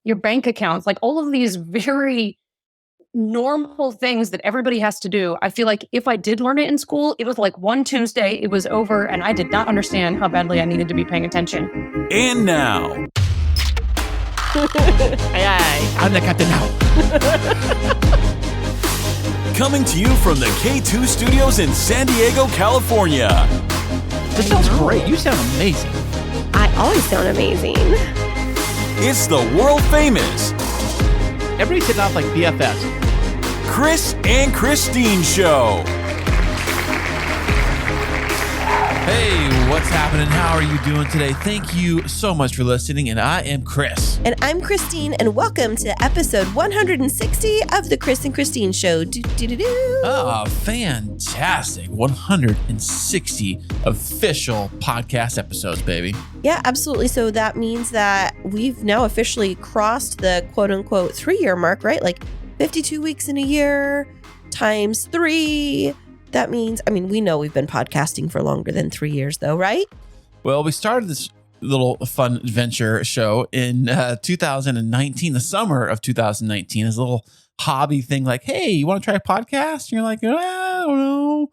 your bank accounts, like all of these very normal things that everybody has to do. I feel like if I did learn it in school, it was like one Tuesday, it was over, and I did not understand how badly I needed to be paying attention. And now, Aye. I'm the captain now. coming to you from the K2 studios in San Diego, California. This sounds great. You sound amazing. I always sound amazing. It's the world famous Everybody's hitting off like BFFs. Chris and Kristine Show. Hey, what's happening? How are you doing today? Thank you so much for listening, and I am Chris. And I'm Kristine, and welcome to episode 160 of the Chris and Kristine Show. Oh, fantastic. 160 official podcast episodes, baby. Yeah, absolutely. So that means that we've now officially crossed the quote-unquote 3-year mark, right? Like 52 weeks in a year times 3. That means, we know we've been podcasting for longer than 3 years, though, right? Well, we started this little fun adventure show in 2019, the summer of 2019, as a little hobby thing like, hey, you want to try a podcast? And you're like, I don't know.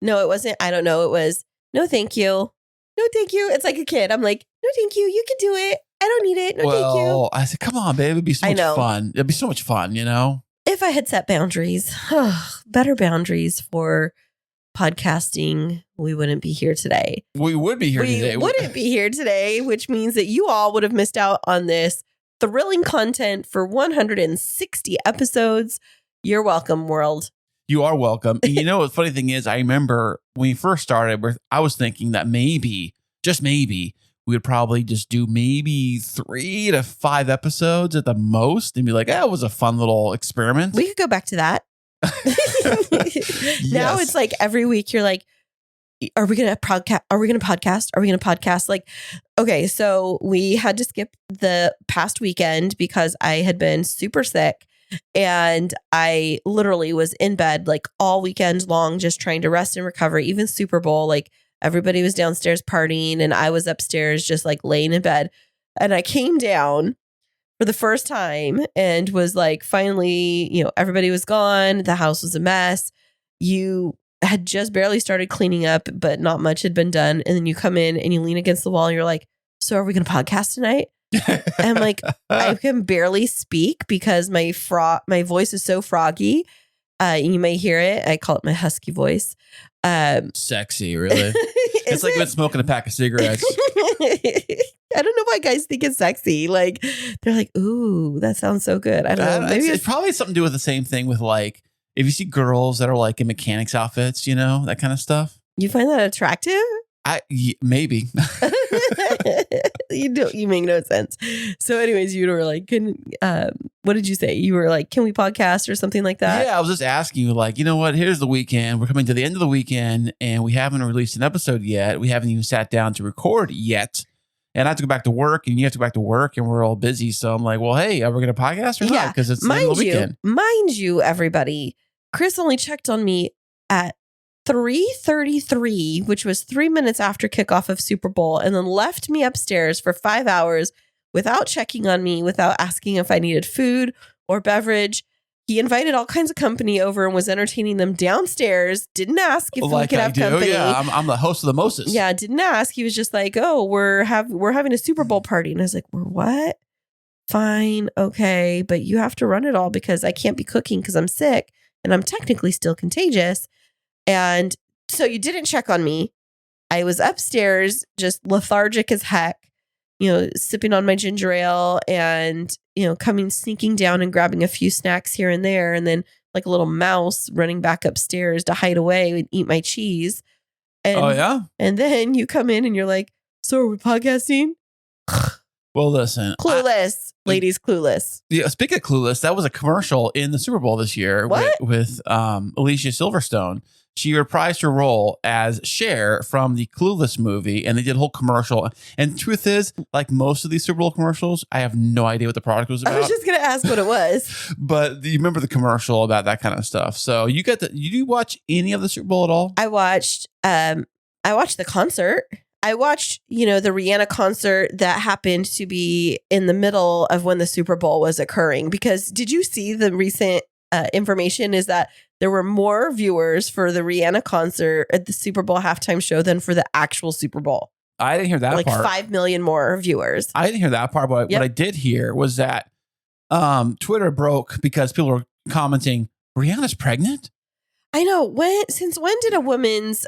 No, it wasn't. I don't know. It was, no, thank you. No, thank you. It's like a kid. I'm like, no, thank you. You can do it. I don't need it. No, thank you. Well, I said, come on, babe. It'd be so much fun. It'd be so much fun, you know? If I had set boundaries, better boundaries for podcasting, we wouldn't be here today. We would be here today. We wouldn't be here today, which means that you all would have missed out on this thrilling content for 160 episodes. You're welcome, world. You are welcome. And you know what the funny thing is, I remember when we first started, I was thinking that maybe, just maybe, we would probably just do maybe 3 to 5 episodes at the most and be like, it was a fun little experiment. We could go back to that. Now it's like every week you're like, are we going to podcast? Are we going to podcast? Are we going to podcast? Like, okay, so we had to skip the past weekend because I had been super sick and I literally was in bed like all weekend long, just trying to rest and recover. Even SuperBowl, like everybody was downstairs partying and I was upstairs just like laying in bed. And I came down for the first time and was like, finally, everybody was gone. The house was a mess. You had just barely started cleaning up, but not much had been done. And then you come in and you lean against the wall and you're like, so are we going to podcast tonight? And I'm like, I can barely speak because my voice is so froggy. You may hear it. I call it my husky voice. Sexy, really. It's like when smoking a pack of cigarettes. I don't know why guys think it's sexy. Like, they're like, ooh, that sounds so good. I don't know. Maybe it's probably something to do with the same thing with like, if you see girls that are like in mechanics outfits, that kind of stuff. You find that attractive? Maybe. You make no sense. So anyways, you were like, what did you say? You were like, can we podcast or something like that? Yeah, I was just asking you like, you know what? Here's the weekend. We're coming to the end of the weekend and we haven't released an episode yet. We haven't even sat down to record yet. And I have to go back to work and you have to go back to work and we're all busy. So I'm like, well, hey, are we going to podcast or not? Because it's the end of the weekend. Mind you, everybody, Chris only checked on me at 3:33, which was 3 minutes after kickoff of SuperBowl, and then left me upstairs for 5 hours without checking on me, without asking if I needed food or beverage. He invited all kinds of company over and was entertaining them downstairs. Didn't ask if we could have company. Yeah, I'm the host of the Moses. Yeah, didn't ask. He was just like, oh, we're having a SuperBowl party. And I was like, we're what? Fine. Okay. But you have to run it all because I can't be cooking because I'm sick and I'm technically still contagious. And so you didn't check on me. I was upstairs, just lethargic as heck, sipping on my ginger ale and, sneaking down and grabbing a few snacks here and there. And then like a little mouse running back upstairs to hide away and eat my cheese. And, oh, yeah? And then you come in and you're like, so are we podcasting? Well, listen. Clueless. Ladies, clueless. Yeah, speaking of clueless, that was a commercial in the SuperBowl this year with Alicia Silverstone. She reprised her role as Cher from the Clueless movie, and they did a whole commercial. And the truth is, like most of these SuperBowl commercials, I have no idea what the product was about. I was just going to ask what it was. But you remember the commercial about that kind of stuff. So you watch any of the SuperBowl at all? I watched the concert. I watched, the Rihanna concert that happened to be in the middle of when the Super Bowl was occurring. Because did you see the recent information is that there were more viewers for the Rihanna concert at the Super Bowl halftime show than for the actual Super Bowl? I didn't hear that like part. 5 million more viewers. I didn't hear that part. But what I did hear was that Twitter broke because people were commenting, Rihanna's pregnant? I know. Since when did a woman's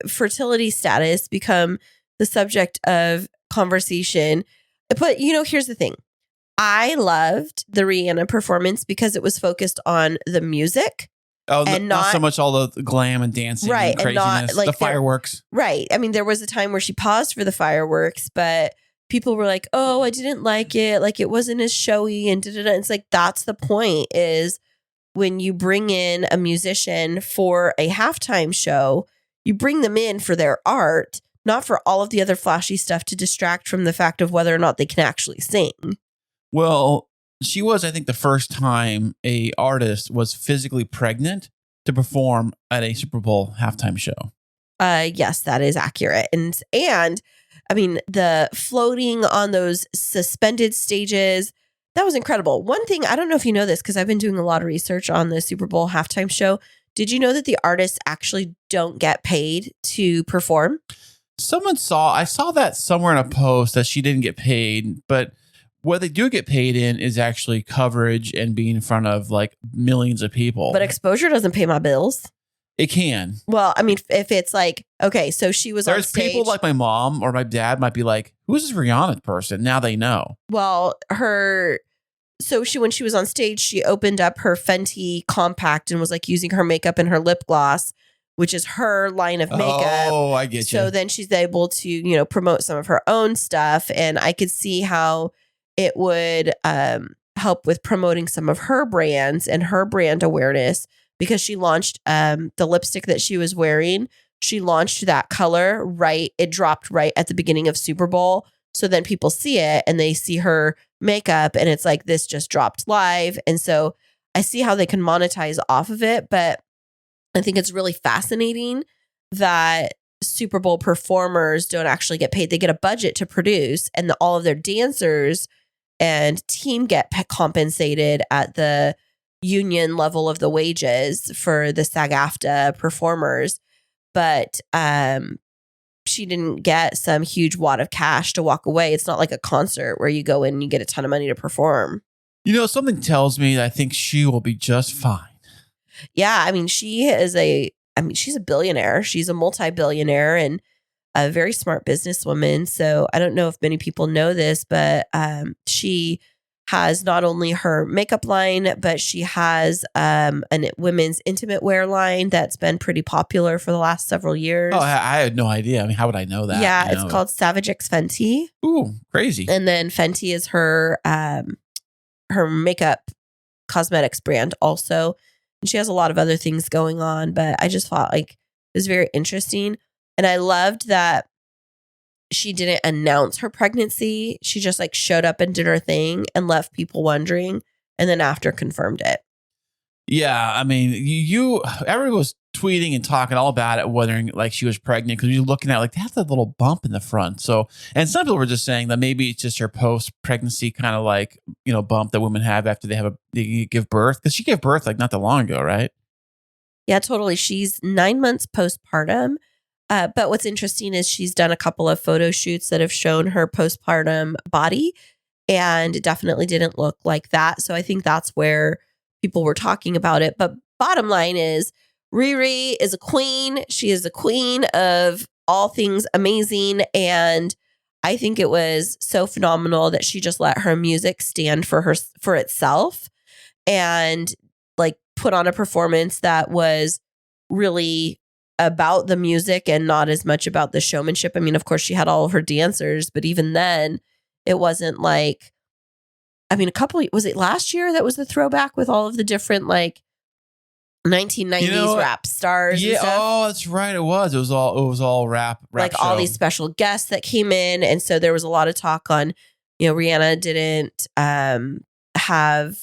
fertility status become the subject of conversation? But, here's the thing. I loved the Rihanna performance because it was focused on the music. Oh, and not so much all the glam and dancing and craziness, and not, the fireworks. Right. I mean, there was a time where she paused for the fireworks, but people were like, oh, I didn't like it. Like, it wasn't as showy and da-da-da. It's like, that's the point is when you bring in a musician for a halftime show, you bring them in for their art, not for all of the other flashy stuff to distract from the fact of whether or not they can actually sing. Well, she was, I think, the first time a artist was physically pregnant to perform at a Super Bowl halftime show. Yes, that is accurate. And I mean, the floating on those suspended stages, that was incredible. One thing, I don't know if you know this because I've been doing a lot of research on the Super Bowl halftime show. Did you know that the artists actually don't get paid to perform? I saw that somewhere in a post that she didn't get paid, but what they do get paid in is actually coverage and being in front of like millions of people. But exposure doesn't pay my bills. It can. Well, I mean, if it's like, okay, so she was on stage. There's people like my mom or my dad might be like, who's this Rihanna person? Now they know. Well, when she was on stage, she opened up her Fenty compact and was like using her makeup and her lip gloss, which is her line of makeup. Oh, I get you. So then she's able to, promote some of her own stuff. And I could see how it would help with promoting some of her brands and her brand awareness because she launched the lipstick that she was wearing. She launched that color it dropped right at the beginning of Super Bowl. So then people see it and they see her makeup and it's like, this just dropped live. And so I see how they can monetize off of it. But I think it's really fascinating that Super Bowl performers don't actually get paid. They get a budget to produce and all of their dancers and team get compensated at the union level of the wages for the SAG-AFTRA performers. But she didn't get some huge wad of cash to walk away. It's not like a concert where you go in and you get a ton of money to perform. Something tells me that I think she will be just fine. Yeah, I mean, she's a billionaire. She's a multi-billionaire and a very smart businesswoman. So I don't know if many people know this, but she has not only her makeup line, but she has a women's intimate wear line that's been pretty popular for the last several years. Oh, I had no idea. I mean, how would I know that? Yeah, it's called Savage X Fenty. Ooh, crazy. And then Fenty is her makeup cosmetics brand also. And she has a lot of other things going on, but I just thought like it was very interesting. And I loved that she didn't announce her pregnancy. She just like showed up and did her thing and left people wondering. And then after confirmed it. Yeah. I mean, everyone was tweeting and talking all about it, wondering like she was pregnant because you're looking at like they have that little bump in the front. So, and some people were just saying that maybe it's just her post-pregnancy kind of like, bump that women have after they give birth. Because she gave birth like not that long ago, right? Yeah, totally. She's 9 months postpartum. But what's interesting is she's done a couple of photo shoots that have shown her postpartum body and it definitely didn't look like that. So I think that's where people were talking about it. But bottom line is Riri is a queen. She is the queen of all things amazing. And I think it was so phenomenal that she just let her music stand for itself and like put on a performance that was really about the music and not as much about the showmanship. I mean, of course, she had all of her dancers, but even then, it wasn't like, I mean, was it last year that was the throwback with all of the different like 1990s rap stars? Yeah. And stuff? Oh, that's right. It was all rap like show. all these special guests that came in. And so there was a lot of talk on, Rihanna didn't have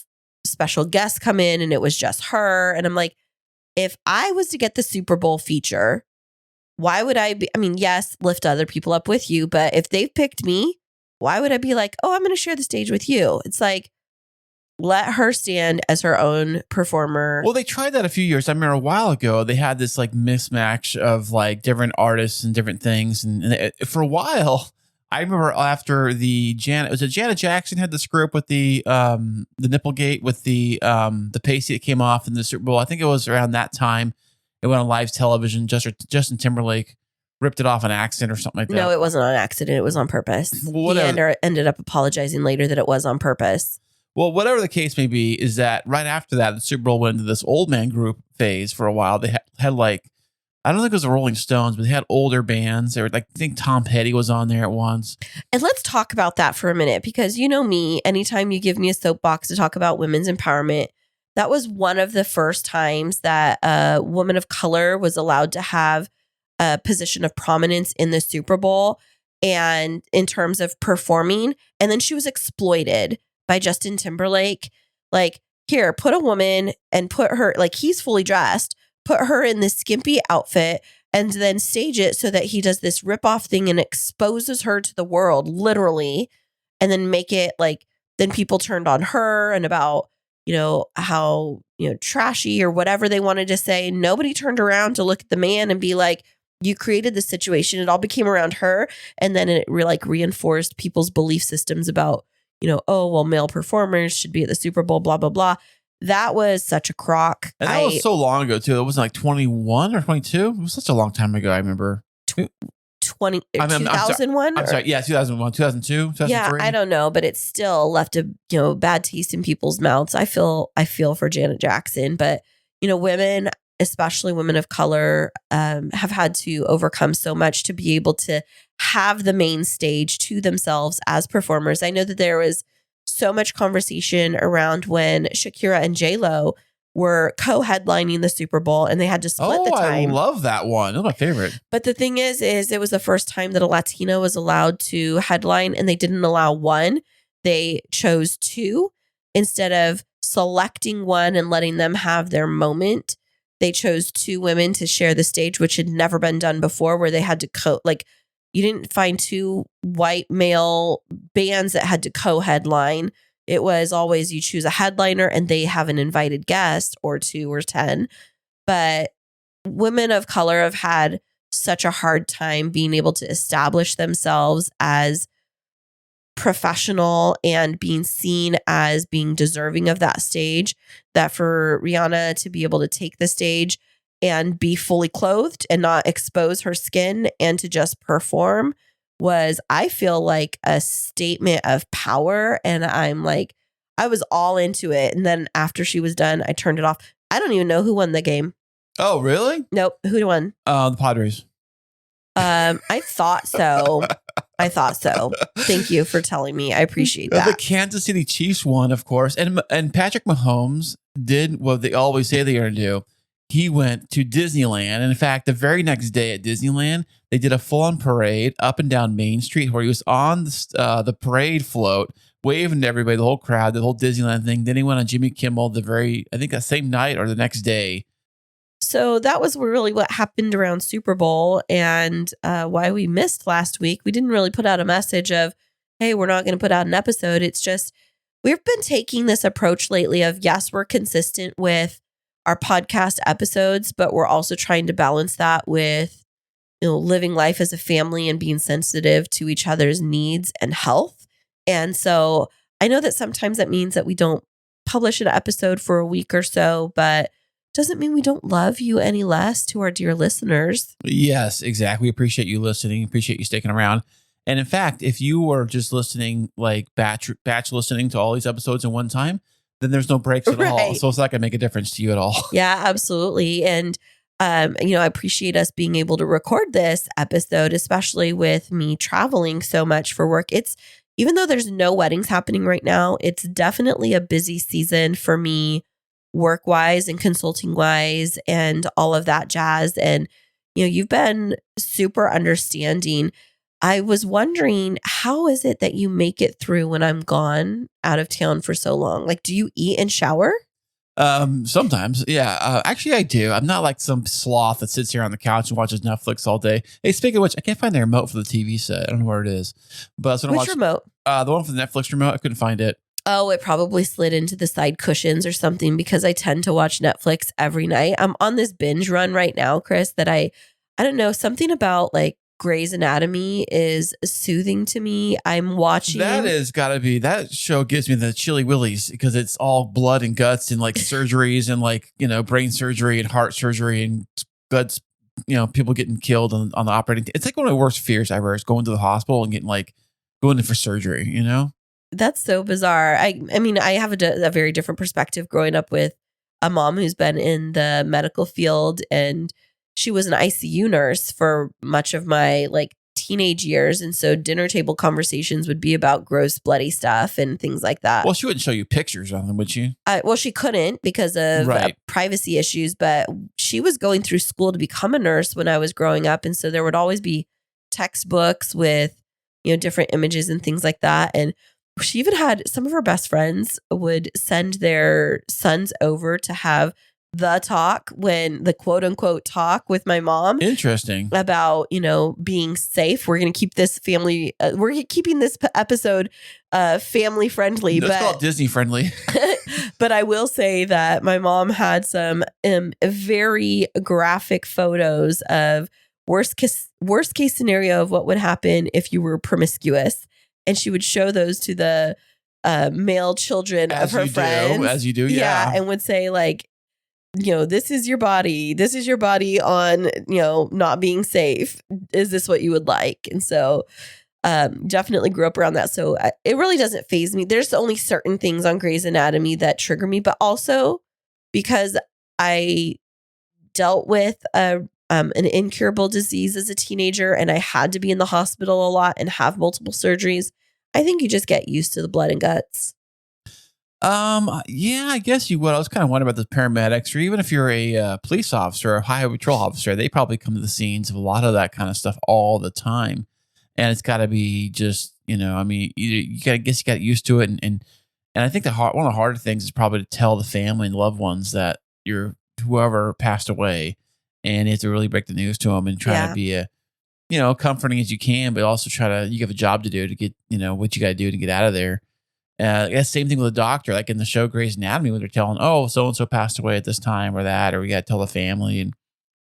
special guests come in and it was just her. And I'm like, if I was to get the Super Bowl feature, why would I be, I mean, yes, lift other people up with you, but if they've picked me, why would I be like, oh, I'm going to share the stage with you? It's like, let her stand as her own performer. Well, they tried that a few years. I remember a while ago, they had this like mismatch of like different artists and different things. And for a while, I remember after Janet Jackson had the script with the Nipplegate with the pasty that came off in the Super Bowl. I think it was around that time. It went on live television. Justin Timberlake ripped it off on accident or something like that. No, it wasn't on accident. It was on purpose. Well, he ended up apologizing later that it was on purpose. Well, whatever the case may be, is that right after that, the Super Bowl went into this old man group phase for a while. They had like, I don't think it was the Rolling Stones, but they had older bands. They were like, I think Tom Petty was on there at once. And let's talk about that for a minute, because you know me, anytime you give me a soapbox to talk about women's empowerment, that was one of the first times that a woman of color was allowed to have a position of prominence in the Super Bowl and in terms of performing. And then she was exploited by Justin Timberlake. Like, here, put a woman and put her, like, he's fully dressed, put her in this skimpy outfit and then stage it so that he does this ripoff thing and exposes her to the world, literally, and then make it like, then people turned on her and about, you know, how, you know, trashy or whatever they wanted to say. Nobody turned around to look at the man and be like, you created this situation. It all became around her. And then it reinforced people's belief systems about, you know, oh, well, male performers should be at the Super Bowl, blah, blah, blah. That was such a crock. And that was so long ago, too. It wasn't like 21 or 22. It was such a long time ago, I remember. 2001? I'm sorry. Yeah, 2001, 2002, 2003. Yeah, I don't know, but it still left a, you know, bad taste in people's mouths. I feel for Janet Jackson, but, you know, women, especially women of color, have had to overcome so much to be able to have the main stage to themselves as performers. I know that there was so much conversation around when Shakira and J-Lo were co-headlining the Super Bowl and they had to split the time. I love that one. That's my favorite. But the thing is it was the first time that a Latina was allowed to headline, and they didn't allow one. They chose two. Instead of selecting one and letting them have their moment, they chose two women to share the stage, which had never been done before, where they had to you didn't find two white male bands that had to co-headline. It was always you choose a headliner and they have an invited guest or 2 or 10. But women of color have had such a hard time being able to establish themselves as professional and being seen as being deserving of that stage, that for Rihanna to be able to take the stage and be fully clothed and not expose her skin and to just perform was, I feel like, a statement of power. And I'm like, I was all into it. And then after she was done, I turned it off. I don't even know who won the game. Oh, really? Nope. Who won? The Padres. I thought so. Thank you for telling me. I appreciate that. The Kansas City Chiefs won, of course. And Patrick Mahomes did what they always say they're going to do. He went to Disneyland. And in fact, the very next day at Disneyland, they did a full-on parade up and down Main Street where he was on the parade float, waving to everybody, the whole crowd, the whole Disneyland thing. Then he went on Jimmy Kimmel I think that same night or the next day. So that was really what happened around Super Bowl, and why we missed last week. We didn't really put out a message of, hey, we're not going to put out an episode. It's just, we've been taking this approach lately of, yes, we're consistent with our podcast episodes, but we're also trying to balance that with, you know, living life as a family and being sensitive to each other's needs and health. And so I know that sometimes that means that we don't publish an episode for a week or so, but doesn't mean we don't love you any less, to our dear listeners. Yes, exactly. We appreciate you listening. Appreciate you sticking around. And in fact, if you were just listening, like batch listening to all these episodes in one time, then there's no breaks at all. So it's not going to make a difference to you at all. Yeah, absolutely. And, you know, I appreciate us being able to record this episode, especially with me traveling so much for work. Even though there's no weddings happening right now, it's definitely a busy season for me, work-wise and consulting-wise and all of that jazz. And, you know, you've been super understanding. I was wondering, how is it that you make it through when I'm gone out of town for so long? Like, do you eat and shower? Sometimes, yeah. Actually, I do. I'm not like some sloth that sits here on the couch and watches Netflix all day. Hey, speaking of which, I can't find the remote for the TV set. I don't know where it is. But so Which remote? The one for the Netflix remote. I couldn't find it. Oh, it probably slid into the side cushions or something because I tend to watch Netflix every night. I'm on this binge run right now, Chris, that I don't know, something about like Grey's Anatomy is soothing to me. I'm watching. That has got to be, that show gives me the chilly willies because it's all blood and guts and like surgeries and like, brain surgery and heart surgery and guts, people getting killed on the operating. It's like one of the worst fears ever is going to the hospital and going in for surgery, That's so bizarre. I mean, I have a very different perspective growing up with a mom who's been in the medical field, and she was an ICU nurse for much of my like teenage years. And so dinner table conversations would be about gross, bloody stuff and things like that. Well, she wouldn't show you pictures of them, would she? Well, she couldn't because of privacy issues, but she was going through school to become a nurse when I was growing up. And so there would always be textbooks with, different images and things like that. And she even had some of her best friends would send their sons over to have the talk, when the quote unquote talk with my mom. Interesting. About, being safe. We're going to keep this family, we're keeping this episode family friendly. Let's call it Disney friendly. But I will say that my mom had some very graphic photos of worst case scenario of what would happen if you were promiscuous. And she would show those to the male children of her friends. As you do, yeah. And would say like, this is your body. This is your body on, not being safe. Is this what you would like? And so definitely grew up around that. So it really doesn't faze me. There's only certain things on Grey's Anatomy that trigger me, but also because I dealt with an incurable disease as a teenager, and I had to be in the hospital a lot and have multiple surgeries. I think you just get used to the blood and guts. Yeah, I guess you would. I was kind of wondering about the paramedics, or even if you're a police officer or a highway patrol officer, they probably come to the scenes of a lot of that kind of stuff all the time. And it's got to be just, you got to get used to it. And I think one of the harder things is probably to tell the family and loved ones that whoever passed away, and you have to really break the news to them and try to be comforting as you can, but also you have a job to do to get, what you got to do to get out of there. I guess same thing with a doctor, like in the show Grey's Anatomy, when they're telling, oh, so-and-so passed away at this time or that, or we got to tell the family. And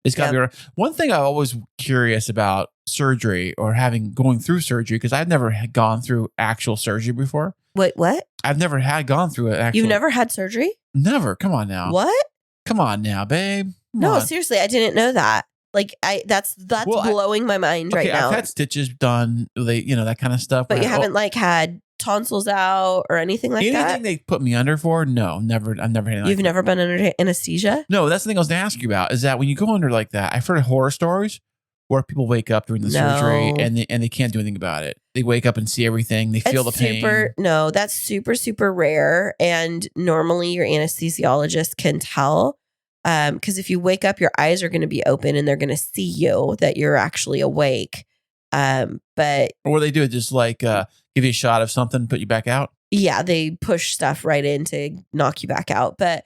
it's got to be one thing I'm always curious about surgery or going through surgery, because I've never gone through actual surgery before. Wait, what? I've never gone through it. You've never had surgery? Never. Come on now. What? Come on now, babe. No, seriously, I didn't know that. Like that's blowing my mind right now. I've had stitches done, that kind of stuff. But you haven't had tonsils out or anything like that? Anything they put me under for? No, never. I've never had. You've never been under anesthesia? No, that's the thing I was going to ask you about. Is that when you go under like that, I've heard horror stories where people wake up during the surgery and they can't do anything about it. They wake up and see everything. They feel the pain. No, that's super, super rare. And normally your anesthesiologist can tell. Because if you wake up, your eyes are going to be open and they're going to see you that you're actually awake. But or they do it just like give you a shot of something, put you back out. Yeah, they push stuff right in to knock you back out. But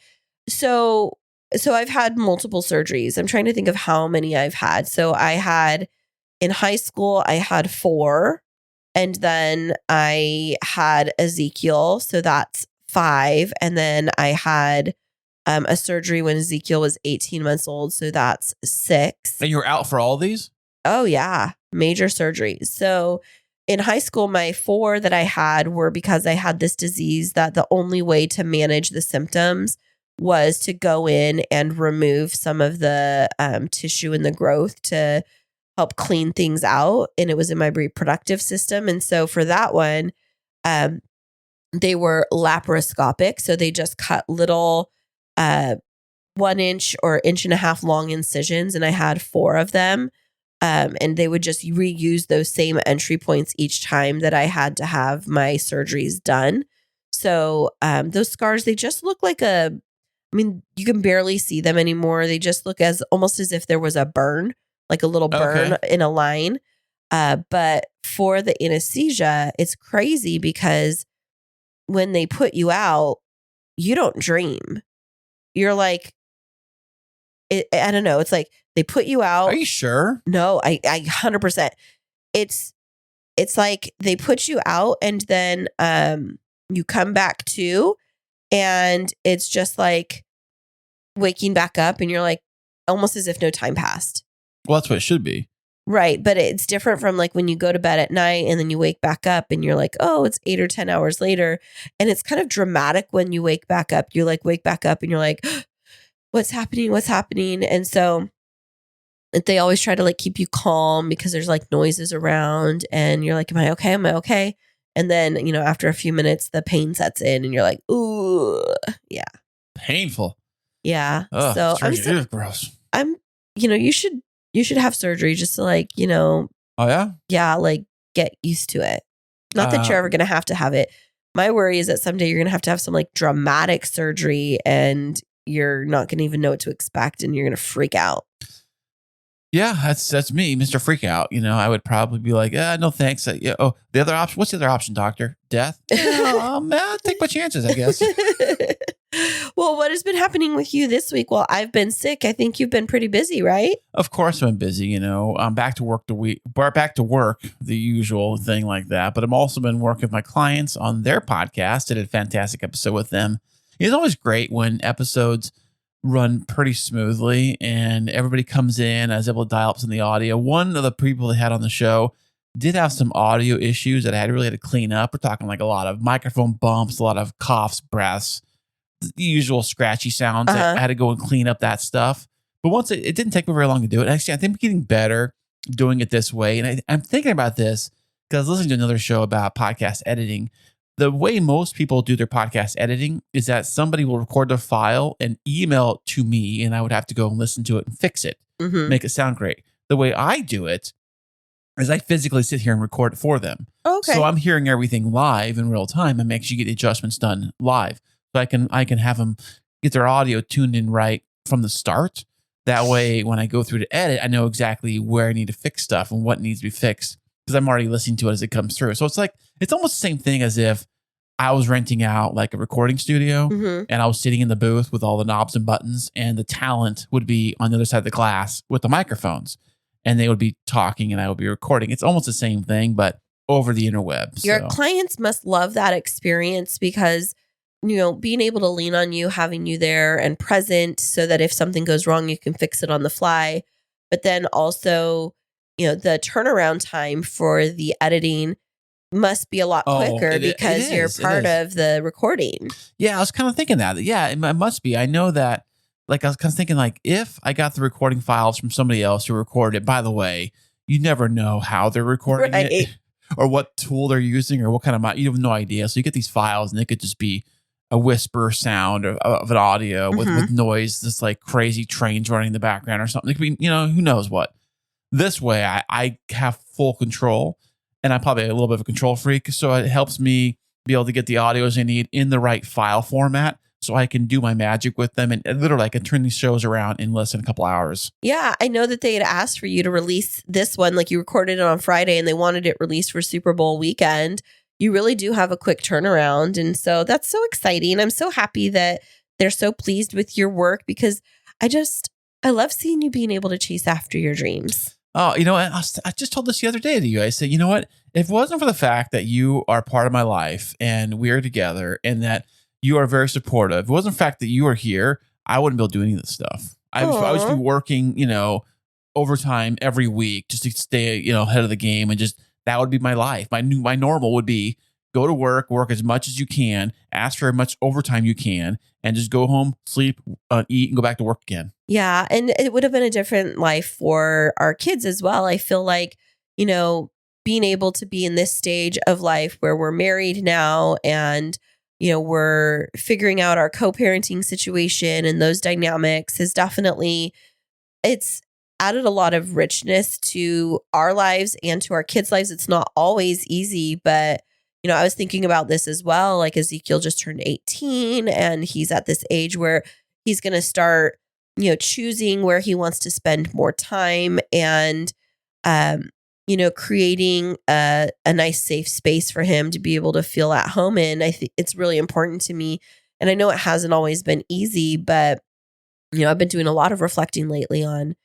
so I've had multiple surgeries. I'm trying to think of how many I've had. So I had in high school, I had 4, and then I had Ezekiel. So that's 5. And then I had a surgery when Ezekiel was 18 months old. So that's 6. And you were out for all these? Oh, yeah. Major surgeries. So in high school, my 4 that I had were because I had this disease that the only way to manage the symptoms was to go in and remove some of the tissue and the growth to help clean things out. And it was in my reproductive system. And so for that one, they were laparoscopic. So they just cut little 1 inch or 1.5 inch long incisions, and I had 4 of them. And they would just reuse those same entry points each time that I had to have my surgeries done. So those scars, they just look like you can barely see them anymore. They just look almost as if there was a burn, like a little burn in a line. But for the anesthesia, it's crazy because when they put you out, you don't dream. you're like, I don't know. It's like they put you out. Are you sure? No, I 100%. It's like they put you out and then you come back to, and it's just like waking back up and you're like almost as if no time passed. Well, that's what it should be. Right. But it's different from like when you go to bed at night and then you wake back up and you're like, oh, it's 8 or 10 hours later. And it's kind of dramatic when you wake back up. You like wake back up and you're like, what's happening? What's happening? And so they always try to like keep you calm because there's like noises around and you're like, am I okay? Am I okay? And then, after a few minutes, the pain sets in and you're like, ooh, yeah. Painful. Yeah. Ugh, So surgery is gross. you should have surgery just to like, Oh, yeah? yeah, like get used to it. Not that you're ever going to have it. My worry is that someday you're going to have some like dramatic surgery and you're not going to even know what to expect and you're going to freak out. Yeah, that's me, Mr. Freak Out. I would probably be like, no thanks. Yeah. Oh, the other option. What's the other option, doctor? Death? Yeah, man, take my chances, I guess. Well, what has been happening with you this week? Well, I've been sick. I think you've been pretty busy, right? Of course, I've been busy. I'm back to work the usual thing like that. But I've also been working with my clients on their podcast. I did a fantastic episode with them. It's always great when episodes run pretty smoothly and everybody comes in. I was able to dial up some of the audio. One of the people they had on the show did have some audio issues that I really had to clean up. We're talking like a lot of microphone bumps, a lot of coughs, breaths, the usual scratchy sounds. I had to go and clean up that stuff. But once it didn't take me very long to do it. Actually, I think I'm getting better doing it this way. And I'm thinking about this because I was listening to another show about podcast editing. The way most people do their podcast editing is that somebody will record the file and email it to me, and I would have to go and listen to it and fix it, make it sound great. The way I do it is I physically sit here and record it for them. Okay. So I'm hearing everything live in real time and make sure you get the adjustments done live. So I can have them get their audio tuned in right from the start. That way, when I go through to edit, I know exactly where I need to fix stuff and what needs to be fixed because I'm already listening to it as it comes through. So it's almost the same thing as if I was renting out like a recording studio and I was sitting in the booth with all the knobs and buttons, and the talent would be on the other side of the glass with the microphones, and they would be talking and I would be recording. It's almost the same thing, but over the interwebs. Your clients must love that experience because, being able to lean on you, having you there and present so that if something goes wrong, you can fix it on the fly. But then also, the turnaround time for the editing must be a lot quicker because you're part of the recording. Yeah, I was kind of thinking that. Yeah, it must be. I know that. Like I was kind of thinking, like if I got the recording files from somebody else who recorded it. By the way, you never know how they're recording it, or what tool they're using, or what kind of you have no idea. So you get these files, and it could just be a whisper sound of an audio with noise, this like crazy trains running in the background or something. It could be, who knows what. This way, I have full control. And I'm probably a little bit of a control freak. So it helps me be able to get the audios I need in the right file format so I can do my magic with them. And literally I can turn these shows around in less than a couple hours. Yeah, I know that they had asked for you to release this one. Like you recorded it on Friday and they wanted it released for Super Bowl weekend. You really do have a quick turnaround. And so that's so exciting. I'm so happy that they're so pleased with your work because I love seeing you being able to chase after your dreams. Oh, I just told this the other day to you. I said, you know what? If it wasn't for the fact that you are part of my life and we are together and that you are very supportive, if it wasn't the fact that you are here, I wouldn't be able to do any of this stuff. I would be working, overtime every week just to stay, ahead of the game. And just that would be my life. My normal would be go to work as much as you can, ask for as much overtime you can, and just go home, sleep, eat, and go back to work again. Yeah. And it would have been a different life for our kids as well. I feel like, being able to be in this stage of life where we're married now and, we're figuring out our co-parenting situation and those dynamics is definitely, it's added a lot of richness to our lives and to our kids' lives. It's not always easy, but I was thinking about this as well. Like Ezekiel just turned 18 and he's at this age where he's going to start, choosing where he wants to spend more time and, creating a nice safe space for him to be able to feel at home in. I think it's really important to me And I know it hasn't always been easy, but, I've been doing a lot of reflecting lately on,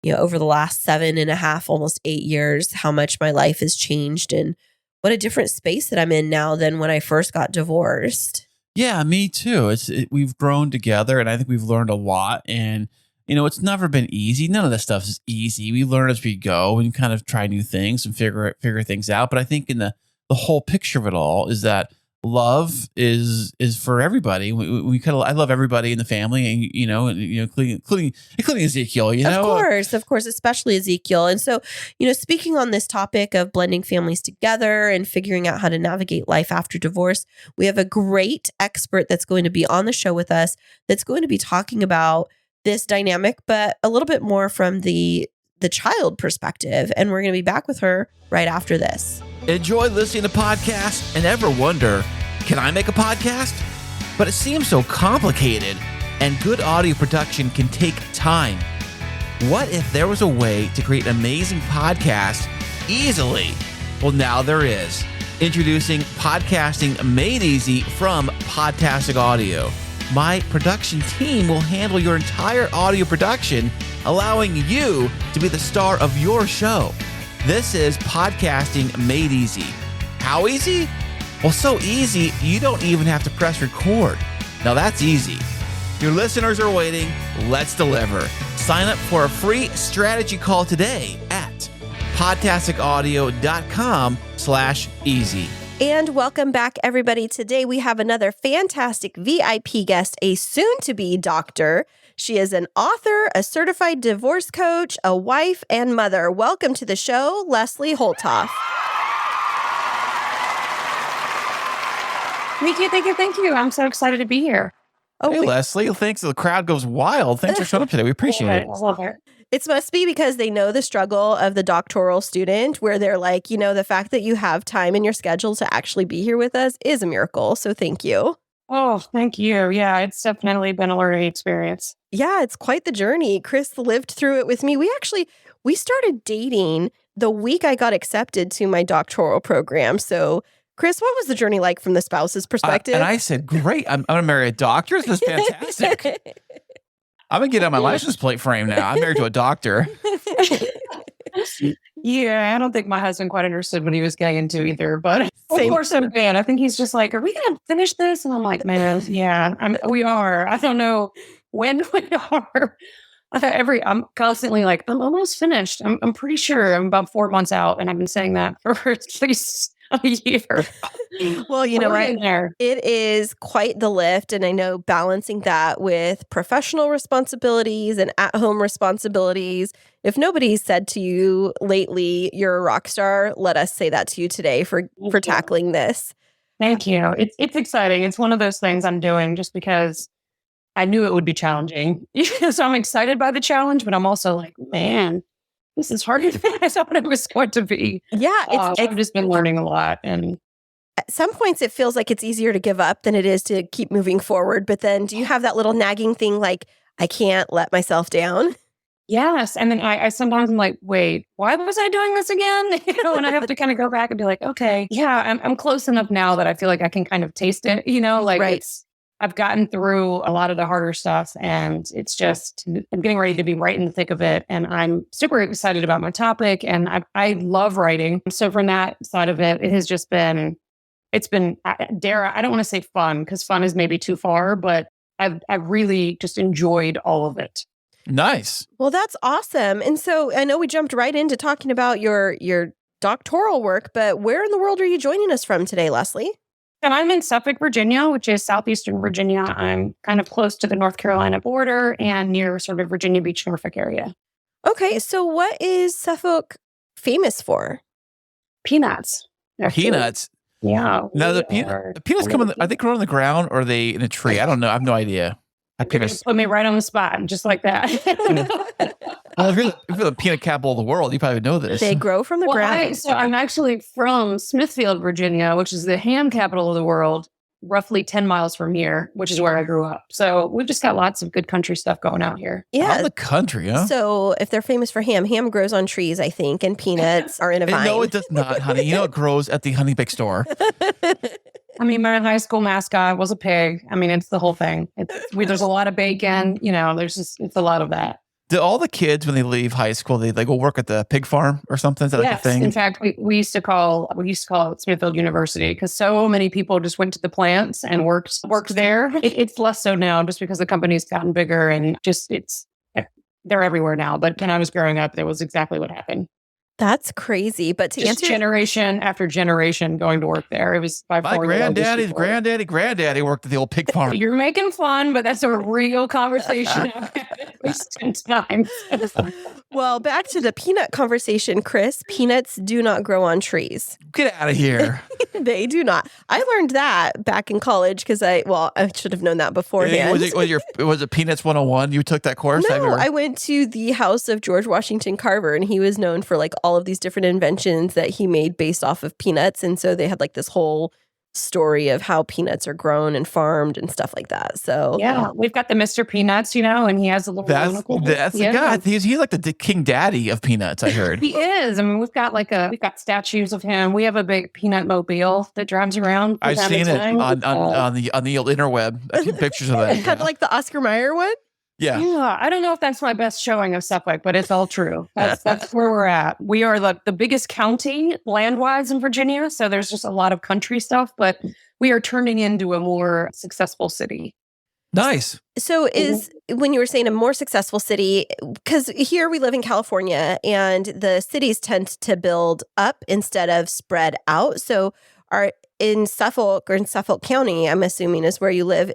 over the last 7.5, almost 8 years, how much my life has changed and what a different space that I'm in now than when I first got divorced. Yeah, me too. We've grown together, and I think we've learned a lot. And it's never been easy. None of this stuff is easy. We learn as we go and kind of try new things and figure things out. But I think in the whole picture of it all is that love is for everybody. I love everybody in the family, and including Ezekiel. Of course, especially Ezekiel. And so, speaking on this topic of blending families together and figuring out how to navigate life after divorce, we have a great expert that's going to be on the show with us. That's going to be talking about this dynamic, but a little bit more from the child perspective. And we're going to be back with her right after this. Enjoy listening to podcasts and ever wonder, can I make a podcast? But it seems so complicated, and good audio production can take time. What if there was a way to create an amazing podcast easily? Well, now there is. Introducing Podcasting Made Easy from Podtastic Audio. My production team will handle your entire audio production, allowing you to be the star of your show. This is Podcasting Made Easy. How easy? Well, so easy, you don't even have to press record. Now that's easy. Your listeners are waiting. Let's deliver. Sign up for a free strategy call today at podcasticaudio.com/easy. And welcome back, everybody. Today we have another fantastic VIP guest, a soon-to-be doctor. She is an author, a certified divorce coach, a wife, and mother. Welcome to the show, Leslie Holthoff. Thank you. I'm so excited to be here. Hey, Leslie. Thanks. The crowd goes wild. Thanks for showing up today. We appreciate it. I love it. It must be because they know the struggle of the doctoral student, where they're like, the fact that you have time in your schedule to actually be here with us is a miracle. So thank you. Oh, thank you. Yeah, it's definitely been a learning experience. Yeah, it's quite the journey. Chris lived through it with me. We started dating the week I got accepted to my doctoral program. So Chris, what was the journey like from the spouse's perspective? And I said, great. I'm going to marry a doctor. This is fantastic. I'm going to get on my license plate frame now. I'm married to a doctor. Yeah, I don't think my husband quite understood what he was getting into either. But of course I'm a fan. I think he's just like, are we going to finish this? And I'm like, man, yeah, we are. I don't know when we are. I'm constantly like, I'm almost finished. I'm pretty sure I'm about 4 months out. And I've been saying that for at least a year. Well, what? It is quite the lift. And I know balancing that with professional responsibilities and at-home responsibilities. If nobody's said to you lately, you're a rock star, let us say that to you today for tackling this. Thank you. It's exciting. It's one of those things I'm doing just because I knew it would be challenging. So I'm excited by the challenge, but I'm also like, man, this is harder than I thought it was going to be. Yeah. I've just been learning a lot. And at some points it feels like it's easier to give up than it is to keep moving forward. But then do you have that little nagging thing like, I can't let myself down? Yes. And then I sometimes I'm like, wait, why was I doing this again? And I have to kind of go back and be like, okay, yeah, I'm close enough now that I feel like I can kind of taste it, right. I've gotten through a lot of the harder stuff, and it's just, I'm getting ready to be right in the thick of it. And I'm super excited about my topic, and I love writing. So from that side of it, it has just been, I don't want to say fun, because fun is maybe too far, but I've really just enjoyed all of it. Nice. Well, that's awesome. And so I know we jumped right into talking about your doctoral work, but where in the world are you joining us from today, Leslie? And I'm in Suffolk, Virginia, which is southeastern Virginia. I'm kind of close to the North Carolina border and near sort of Virginia Beach, Norfolk area. Okay, so what is Suffolk famous for? Peanuts. Peanuts? Yeah. Now, the peanuts are they grown on the ground or are they in a tree? I don't know. I have no idea. Put me right on the spot, just like that. Well, if you're the peanut capital of the world, you probably know this. They grow from the ground. I'm actually from Smithfield, Virginia, which is the ham capital of the world, roughly 10 miles from here, which is where I grew up. So we've just got lots of good country stuff going out here. Yeah. Out the country, huh? So if they're famous for ham grows on trees, I think, and peanuts are in a vine. No, it does not, honey. It grows at the honey bake store. I mean, my high school mascot was a pig. I mean, it's the whole thing. There's a lot of bacon, it's a lot of that. Do all the kids, when they leave high school, they go work at the pig farm or something? Is that like a thing? In fact, we used to call it Smithfield University because so many people just went to the plants and worked there. It's less so now just because the company's gotten bigger and they're everywhere now. But when I was growing up, that was exactly what happened. That's crazy. But to answer generation after generation going to work there, it was by far my granddaddy worked at the old pig farm. You're making fun, but that's a real conversation I've had at least 10 times. Well, back to the peanut conversation, Chris. Peanuts do not grow on trees. Get out of here. They do not. I learned that back in college because I should have known that beforehand. Was it Peanuts 101? You took that course? No, I went to the house of George Washington Carver, and he was known for like all of these different inventions that he made based off of peanuts. And so they had like this whole story of how peanuts are grown and farmed and stuff like that. So yeah, we've got the Mr. Peanuts, and he has a little monocle. That's the guy. He's like the king daddy of peanuts, I heard. He is. I mean, we've got statues of him. We have a big peanut mobile that drives around. I've seen it on the old interweb. I've seen pictures of that. Kind of like the Oscar Mayer one. Yeah. I don't know if that's my best showing of Suffolk, but it's all true. That's where we're at. We are the biggest county land-wise in Virginia, so there's just a lot of country stuff, but we are turning into a more successful city. Nice. So when you were saying a more successful city, because here we live in California and the cities tend to build up instead of spread out. So in Suffolk or in Suffolk County, I'm assuming is where you live.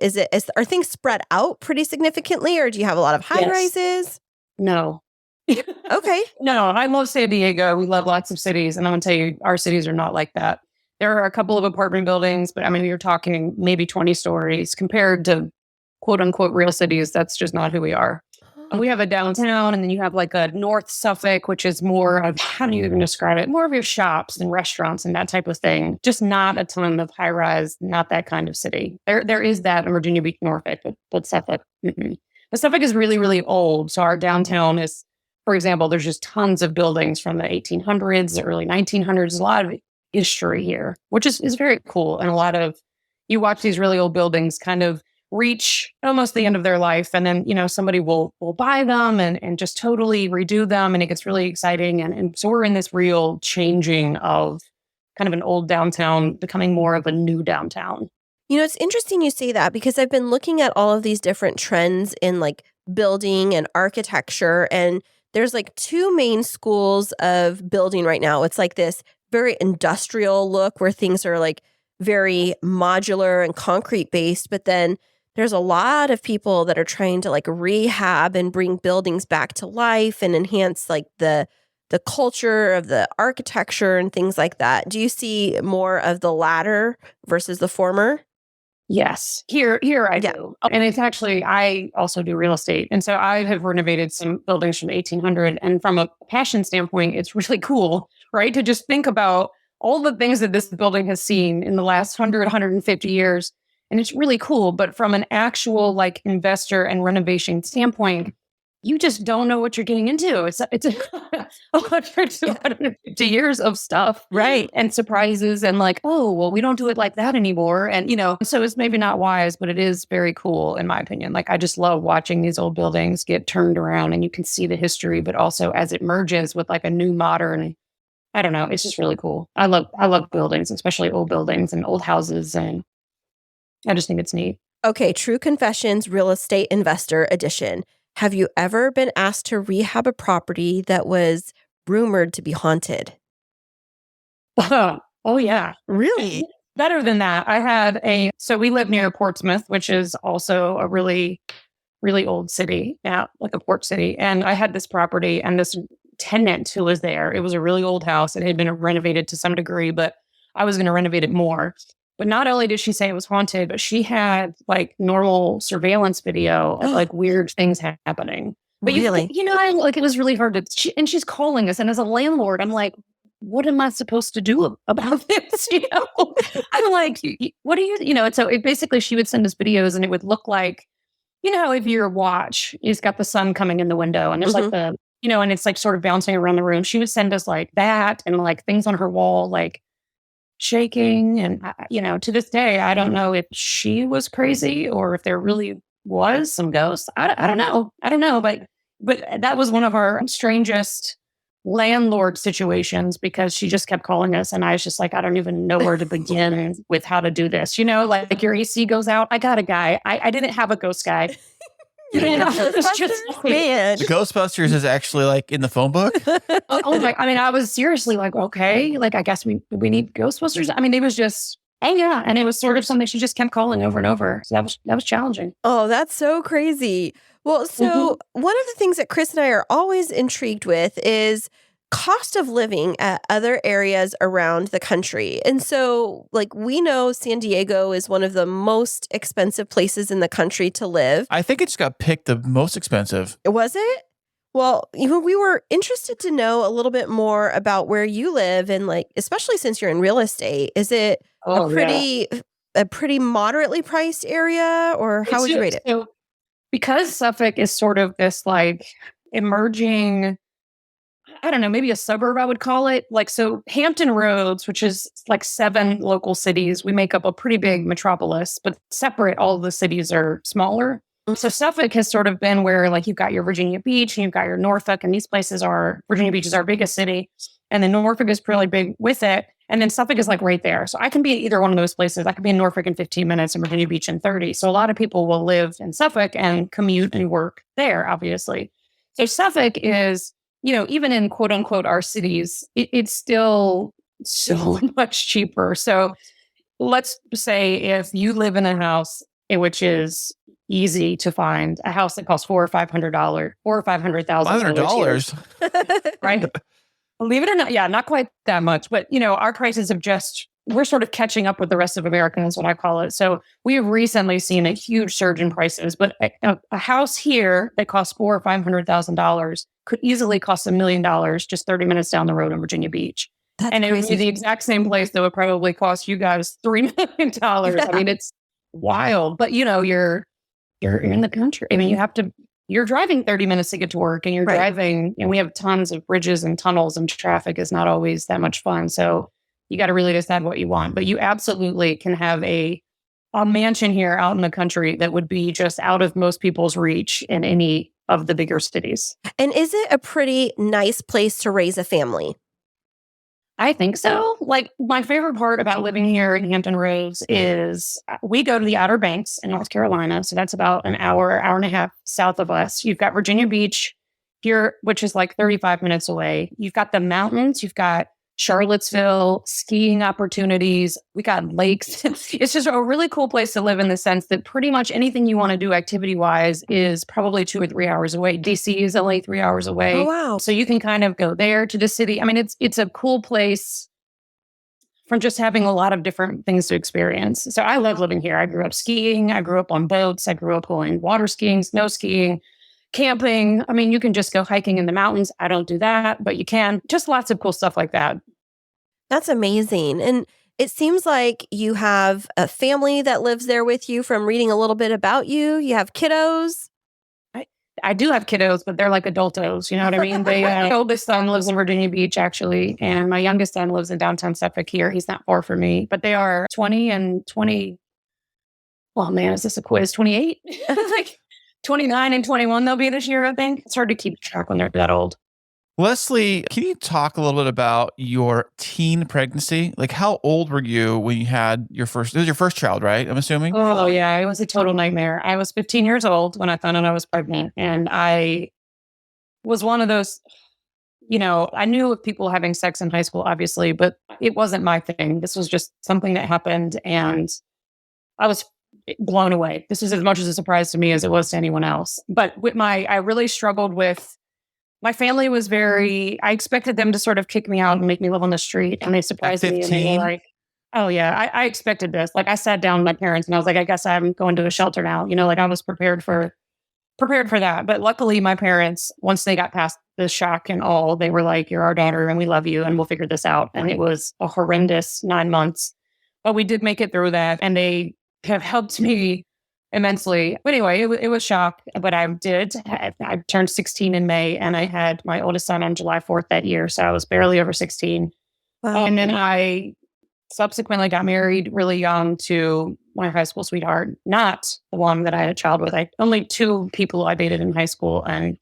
Are things spread out pretty significantly, or do you have a lot of high rises? No. Okay. No, I love San Diego. We love lots of cities, and I'm going to tell you, our cities are not like that. There are a couple of apartment buildings, but I mean, you're talking maybe 20 stories compared to quote unquote real cities. That's just not who we are. We have a downtown, and then you have like a North Suffolk, which is more of, how do you even describe it? More of your shops and restaurants and that type of thing. Just not a ton of high rise, not that kind of city. There is that in Virginia Beach, Norfolk, but Suffolk. Mm-hmm. But Suffolk is really, really old. So our downtown is, for example, there's just tons of buildings from the 1800s, the early 1900s. There's a lot of history here, which is very cool. And you watch these really old buildings kind of reach almost the end of their life, and then somebody will buy them and just totally redo them, and it gets really exciting, and so we're in this real changing of kind of an old downtown becoming more of a new downtown. It's interesting you say that, because I've been looking at all of these different trends in like building and architecture, and there's like two main schools of building right now. It's like this very industrial look where things are like very modular and concrete based, but then there's a lot of people that are trying to like rehab and bring buildings back to life and enhance like the culture of the architecture and things like that. Do you see more of the latter versus the former? Yes. Here I do. And it's actually, I also do real estate. And so I have renovated some buildings from 1800. And from a passion standpoint, it's really cool, right? To just think about all the things that this building has seen in the last 150 years. And it's really cool. But from an actual like investor and renovation standpoint, you just don't know what you're getting into. It's 150 years of stuff. Right. And surprises and like, oh, well, we don't do it like that anymore. And, so it's maybe not wise, but it is very cool in my opinion. Like, I just love watching these old buildings get turned around, and you can see the history, but also as it merges with like a new modern, I don't know, it's just really cool. I love buildings, especially old buildings and old houses, and I just think it's neat. Okay, True Confessions Real Estate Investor Edition. Have you ever been asked to rehab a property that was rumored to be haunted? Oh yeah. Really? Better than that. So we live near Portsmouth, which is also a really, really old city, like a port city. And I had this property and this tenant who was there. It was a really old house. It had been renovated to some degree, but I was going to renovate it more. But not only did she say it was haunted, but she had like normal surveillance video of like weird things happening. But really? It was really hard and she's calling us. And as a landlord, I'm like, what am I supposed to do about this? I'm like, what do you, and so basically she would send us videos, and it would look like, if your watch has got the sun coming in the window and there's like the, and it's like sort of bouncing around the room. She would send us like that and like things on her wall, like shaking. And, to this day, I don't know if she was crazy or if there really was some ghosts. I don't know. I don't know. But that was one of our strangest landlord situations because she just kept calling us. And I was just like, I don't even know where to begin with how to do this. Like your AC goes out. I got a guy. I didn't have a ghost guy. It's just Man. The Ghostbusters is actually like in the phone book. I was seriously like, okay, like I guess we need Ghostbusters. I mean, it was just, oh yeah, and it was sort of something she just kept calling over and over. So that was challenging. Oh, that's so crazy. Well, so one of the things that Chris and I are always intrigued with is cost of living at other areas around the country. And so, like, we know San Diego is one of the most expensive places in the country to live. I think it just got picked the most expensive. Was it? Well, we were interested to know a little bit more about where you live and, like, especially since you're in real estate, is it a pretty moderately priced area, or how would you rate it? So, because Suffolk is sort of this like emerging, I don't know, maybe a suburb, I would call it. Like, so Hampton Roads, which is like 7 local cities, we make up a pretty big metropolis, but separate, all of the cities are smaller. So Suffolk has sort of been where like you've got your Virginia Beach and you've got your Norfolk, and these places are, Virginia Beach is our biggest city. And then Norfolk is really big with it. And then Suffolk is like right there. So I can be at either one of those places. I could be in Norfolk in 15 minutes and Virginia Beach in 30. So a lot of people will live in Suffolk and commute and work there, obviously. So Suffolk is, even in quote unquote our cities, it's still so much cheaper. So let's say if you live in a house which is easy to find, a house that costs $400,000 or $500,000, $500, right? Believe it or not, yeah, not quite that much, but our prices we're sort of catching up with the rest of America, is what I call it. So we have recently seen a huge surge in prices, but a house here that costs $400,000 or $500,000 could easily cost $1 million just 30 minutes down the road in Virginia Beach. That's and it crazy. would be the exact same place that would probably cost you guys $3 million. Yeah. I mean, it's wild, but you're in the country. I mean, you're driving 30 minutes to get to work, and you're driving, and we have tons of bridges and tunnels, and traffic is not always that much fun. So you got to really decide what you want, but you absolutely can have a mansion here out in the country that would be just out of most people's reach in any of the bigger cities. And is it a pretty nice place to raise a family? I think so. Like, my favorite part about living here in Hampton Roads is we go to the Outer Banks in North Carolina. So that's about an hour and a half south of us. You've got Virginia Beach here, which is like 35 minutes away. You've got the mountains. You've got Charlottesville, skiing opportunities. We got lakes. It's just a really cool place to live in the sense that pretty much anything you want to do activity-wise is probably 2 or 3 hours away. DC is only 3 hours away. Oh, wow. So you can kind of go there to the city. I mean, it's a cool place from just having a lot of different things to experience. So I love living here. I grew up skiing. I grew up on boats. I grew up going water skiing, snow skiing, camping. I mean, you can just go hiking in the mountains. I don't do that, but you can. Just lots of cool stuff like that. That's amazing. And it seems like you have a family that lives there with you from reading a little bit about you. You have kiddos. I do have kiddos, but they're like adultos. You know what I mean? My oldest son lives in Virginia Beach, actually. And my youngest son lives in downtown Suffolk here. He's not far from me, but they are 20 and 20. Oh man, is this a quiz? 28? Like 29 and 21 they'll be this year, I think. It's hard to keep track when they're that old. Leslie, can you talk a little bit about your teen pregnancy? Like, how old were you when you had it was your first child, right? I'm assuming? Oh, yeah. It was a total nightmare. I was 15 years old when I found out I was pregnant. And I was one of those, I knew of people having sex in high school, obviously, but it wasn't my thing. This was just something that happened. And I was blown away. This was as much as a surprise to me as it was to anyone else. But I really struggled with, my family was I expected them to sort of kick me out and make me live on the street. And they surprised me. And they were like, oh yeah, I expected this. Like, I sat down with my parents and I was like, I guess I'm going to a shelter now. Like, I was prepared for that. But luckily my parents, once they got past the shock and all, they were like, you're our daughter and we love you and we'll figure this out. And it was a horrendous 9 months, but we did make it through that. And they have helped me immensely. But anyway, it was shock, but I turned 16 in May and I had my oldest son on July 4th that year. So I was barely over 16. Wow. And then I subsequently got married really young to my high school sweetheart, not the one that I had a child with. I only 2 people I dated in high school, and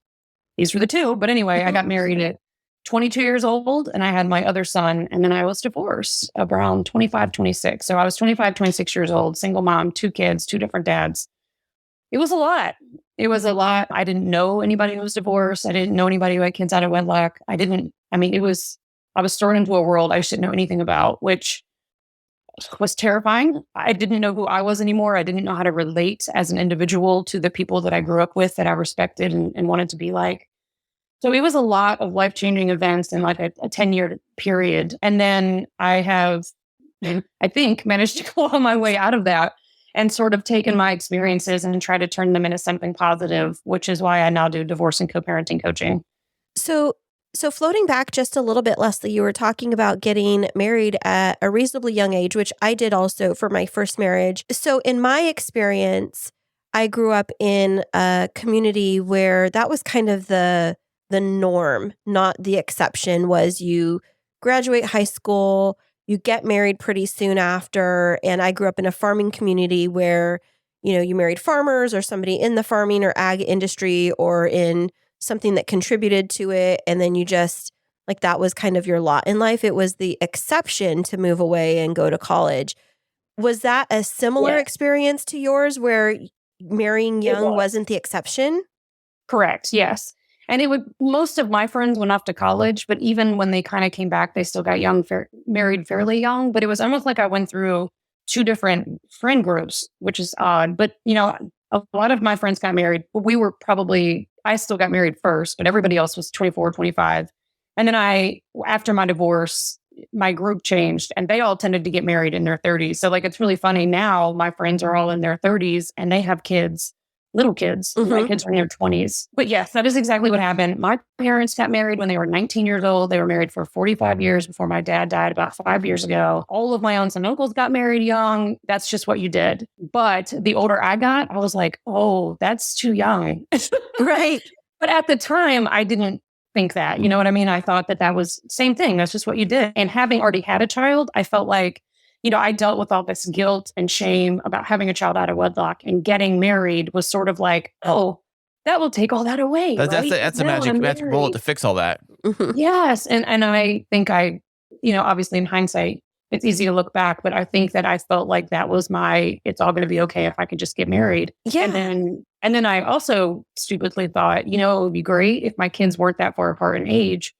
these were the 2. But anyway, I got married at 22 years old, and I had my other son, and then I was divorced around 25, 26. So I was 25, 26 years old, single mom, 2 kids, 2 different dads. It was a lot. It was a lot. I didn't know anybody who was divorced. I didn't know anybody who had kids out of wedlock. I was thrown into a world I didn't know anything about, which was terrifying. I didn't know who I was anymore. I didn't know how to relate as an individual to the people that I grew up with, that I respected and wanted to be like. So it was a lot of life-changing events in like a 10-year period. And then I have, I think, managed to claw my way out of that and sort of taken my experiences and try to turn them into something positive, which is why I now do divorce and co-parenting coaching. So floating back just a little bit, Leslie, you were talking about getting married at a reasonably young age, which I did also for my first marriage. So in my experience, I grew up in a community where that was kind of the norm, not the exception. Was you graduate high school, you get married pretty soon after. And I grew up in a farming community where, you married farmers or somebody in the farming or ag industry or in something that contributed to it. And then you just, like, that was kind of your lot in life. It was the exception to move away and go to college. Was that a similar experience to yours where marrying young wasn't the exception? Correct. Yes. And most of my friends went off to college, but even when they kind of came back, they still got married fairly young. But it was almost like I went through 2 different friend groups, which is odd. But, a lot of my friends got married. I still got married first, but everybody else was 24, 25. And then after my divorce, my group changed and they all tended to get married in their 30s. So like, it's really funny now, my friends are all in their 30s and they have kids, little kids. Mm-hmm. My kids are in their 20s. But yes, that is exactly what happened. My parents got married when they were 19 years old. They were married for 45 years before my dad died about 5 years ago. All of my aunts and uncles got married young. That's just what you did. But the older I got, I was like, oh, that's too young. Right. But at the time, I didn't think that. You know what I mean? I thought that was same thing. That's just what you did. And having already had a child, I felt like, I dealt with all this guilt and shame about having a child out of wedlock, and getting married was sort of like, oh, that will take all that away. That's a magic bullet to fix all that. Mm-hmm. Yes. And I think obviously in hindsight, it's easy to look back, but I think that I felt like that was it's all going to be okay if I could just get married. Yeah. And then I also stupidly thought, it would be great if my kids weren't that far apart in age.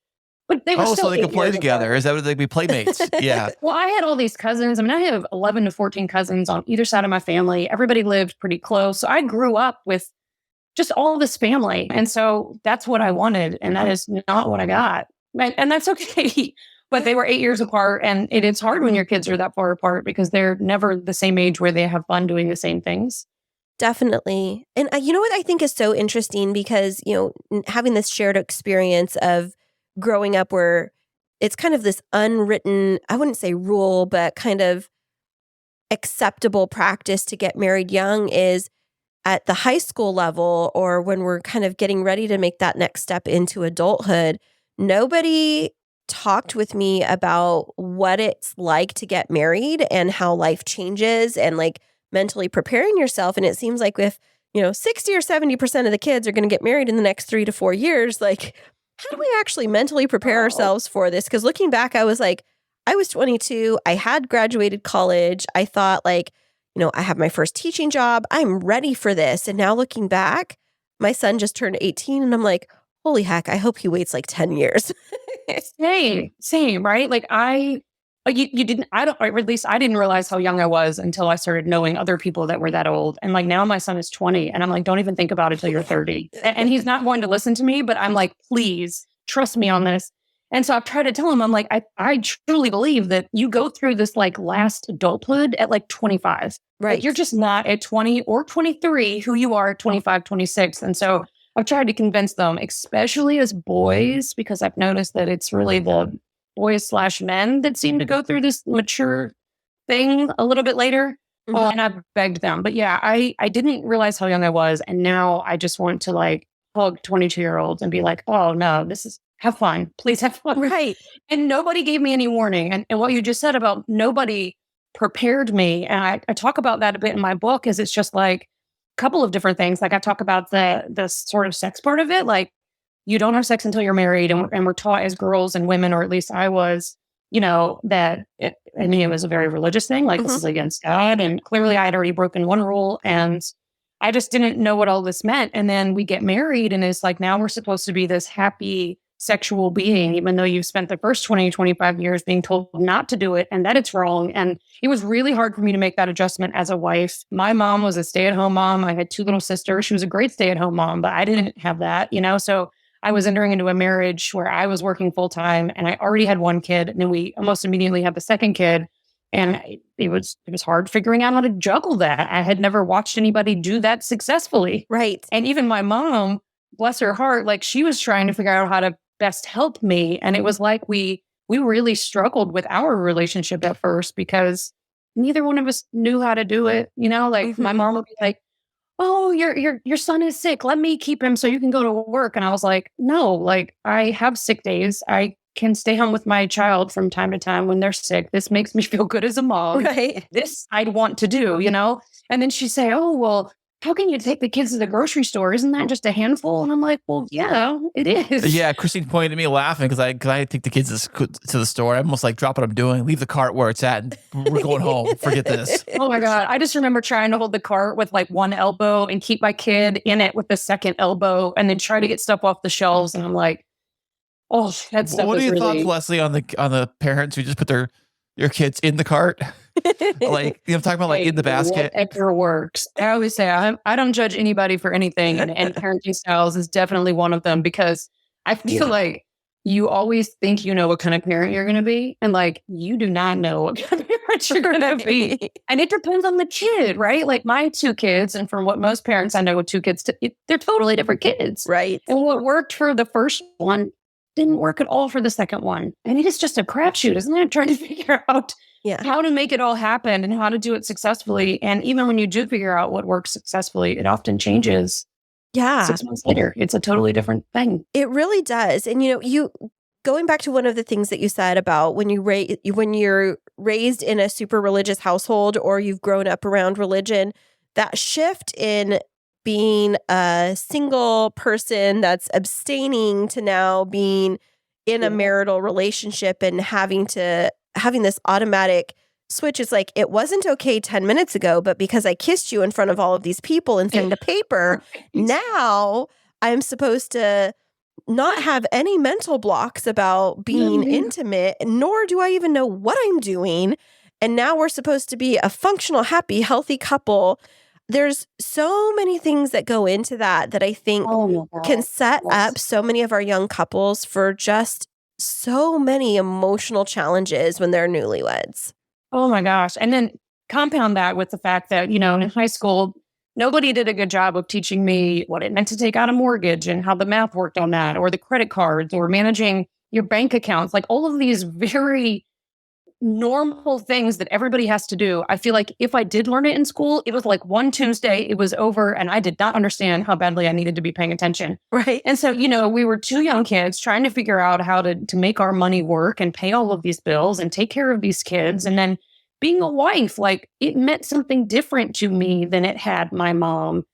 But they were still so they could play together. Is that what they'd be playmates? Yeah. Well, I had all these cousins. I have 11 to 14 cousins on either side of my family. Everybody lived pretty close. So I grew up with just all this family. And so that's what I wanted. And that is not what I got. And that's okay. But they were 8 years apart. And it's hard when your kids are that far apart because they're never the same age where they have fun doing the same things. Definitely. And you know what I think is so interesting, because, having this shared experience of growing up where it's kind of this unwritten, I wouldn't say rule, but kind of acceptable practice to get married young is at the high school level, or when we're kind of getting ready to make that next step into adulthood. Nobody talked with me about what it's like to get married and how life changes and like mentally preparing yourself. And it seems like if, 60 or 70% of the kids are going to get married in the next 3 to 4 years, like, how do we actually mentally prepare ourselves for this? Because looking back, I was 22. I had graduated college. I thought I have my first teaching job. I'm ready for this. And now looking back, my son just turned 18 and I'm like, holy heck, I hope he waits 10 years. Same, right? You didn't, or at least I didn't realize how young I was until I started knowing other people that were that old. And now my son is 20 and I'm like, don't even think about it till you're 30. And he's not going to listen to me, but I'm like, please trust me on this. And so I've tried to tell him, I'm like, I truly believe that you go through this last adulthood at 25. Right. You're just not at 20 or 23 who you are at 25, 26. And so I've tried to convince them, especially as boys, because I've noticed that it's really the boys/men that seem to go through this mature thing a little bit later. Mm-hmm. And I've begged them. But yeah, I didn't realize how young I was. And now I just want to hug 22-year-olds and be like, oh no, this is have fun. Please have fun. Right. And nobody gave me any warning. And what you just said about nobody prepared me. And I talk about that a bit in my book, is it's just like a couple of different things. Like I talk about the sort of sex part of it. Like you don't have sex until you're married. And we're taught as girls and women, or at least I was, that I mean, it was a very religious thing. Like this is against God. And clearly I had already broken one rule, and I just didn't know what all this meant. And then we get married, and it's like, now we're supposed to be this happy sexual being, even though you've spent the first 20, 25 years being told not to do it and that it's wrong. And it was really hard for me to make that adjustment as a wife. My mom was a stay-at-home mom. I had two little sisters. She was a great stay-at-home mom, but I didn't have that, So I was entering into a marriage where I was working full-time, and I already had one kid, and then we almost immediately had the second kid. And it was hard figuring out how to juggle that. I had never watched anybody do that successfully. Right. And even my mom, bless her heart, like she was trying to figure out how to best help me. And it was like we really struggled with our relationship at first, because neither one of us knew how to do it. Like my mom would be like, "Oh, your son is sick. Let me keep him so you can go to work." And I was like, "No, like I have sick days. I can stay home with my child from time to time when they're sick. This makes me feel good as a mom. Right. This I'd want to do, And then she'd say, "Oh, well, how can you take the kids to the grocery store? Isn't that just a handful?" And I'm like, "Well, yeah, it is." Yeah, Kristine pointed at me laughing because I take the kids to the store. I almost like drop what I'm doing, leave the cart where it's at, and we're going home. Forget this. Oh my God. I just remember trying to hold the cart with like one elbow and keep my kid in it with the second elbow, and then try to get stuff off the shelves. And I'm like, oh, that stuff What are is your really... thoughts, Leslie, on the parents who just put your kids in the cart? Like, I'm talking about like in the basket. Whatever works. I always say I don't judge anybody for anything, and parenting styles is definitely one of them, because I feel like you always think you know what kind of parent you're going to be, and like you do not know what kind of parent you're going to be, and it depends on the kid, right? Like my two kids, and from what most parents I know with two kids, they're totally different kids, Right. And what worked for the first one didn't work at all for the second one, and it is just a crapshoot, isn't it? Trying to figure out how to make it all happen and how to do it successfully. And even when you do figure out what works successfully, it often changes. Yeah. 6 months later, it's a totally different thing. It really does. And you going back to one of the things that you said about when you're raised in a super religious household, or you've grown up around religion, that shift in being a single person that's abstaining to now being in a marital relationship and having this automatic switch. Is like, it wasn't okay 10 minutes ago, but because I kissed you in front of all of these people and signed a paper, now I'm supposed to not have any mental blocks about being intimate, nor do I even know what I'm doing. And now we're supposed to be a functional, happy, healthy couple. There's so many things that go into that I think can set up so many of our young couples for just so many emotional challenges when they're newlyweds. Oh my gosh. And then compound that with the fact that, in high school, nobody did a good job of teaching me what it meant to take out a mortgage and how the math worked on that, or the credit cards, or managing your bank accounts, like all of these very normal things that everybody has to do. I feel like if I did learn it in school, it was like one Tuesday, it was over, and I did not understand how badly I needed to be paying attention. Right. And so, we were two young kids trying to figure out how to make our money work and pay all of these bills and take care of these kids. And then being a wife, like it meant something different to me than it had my mom.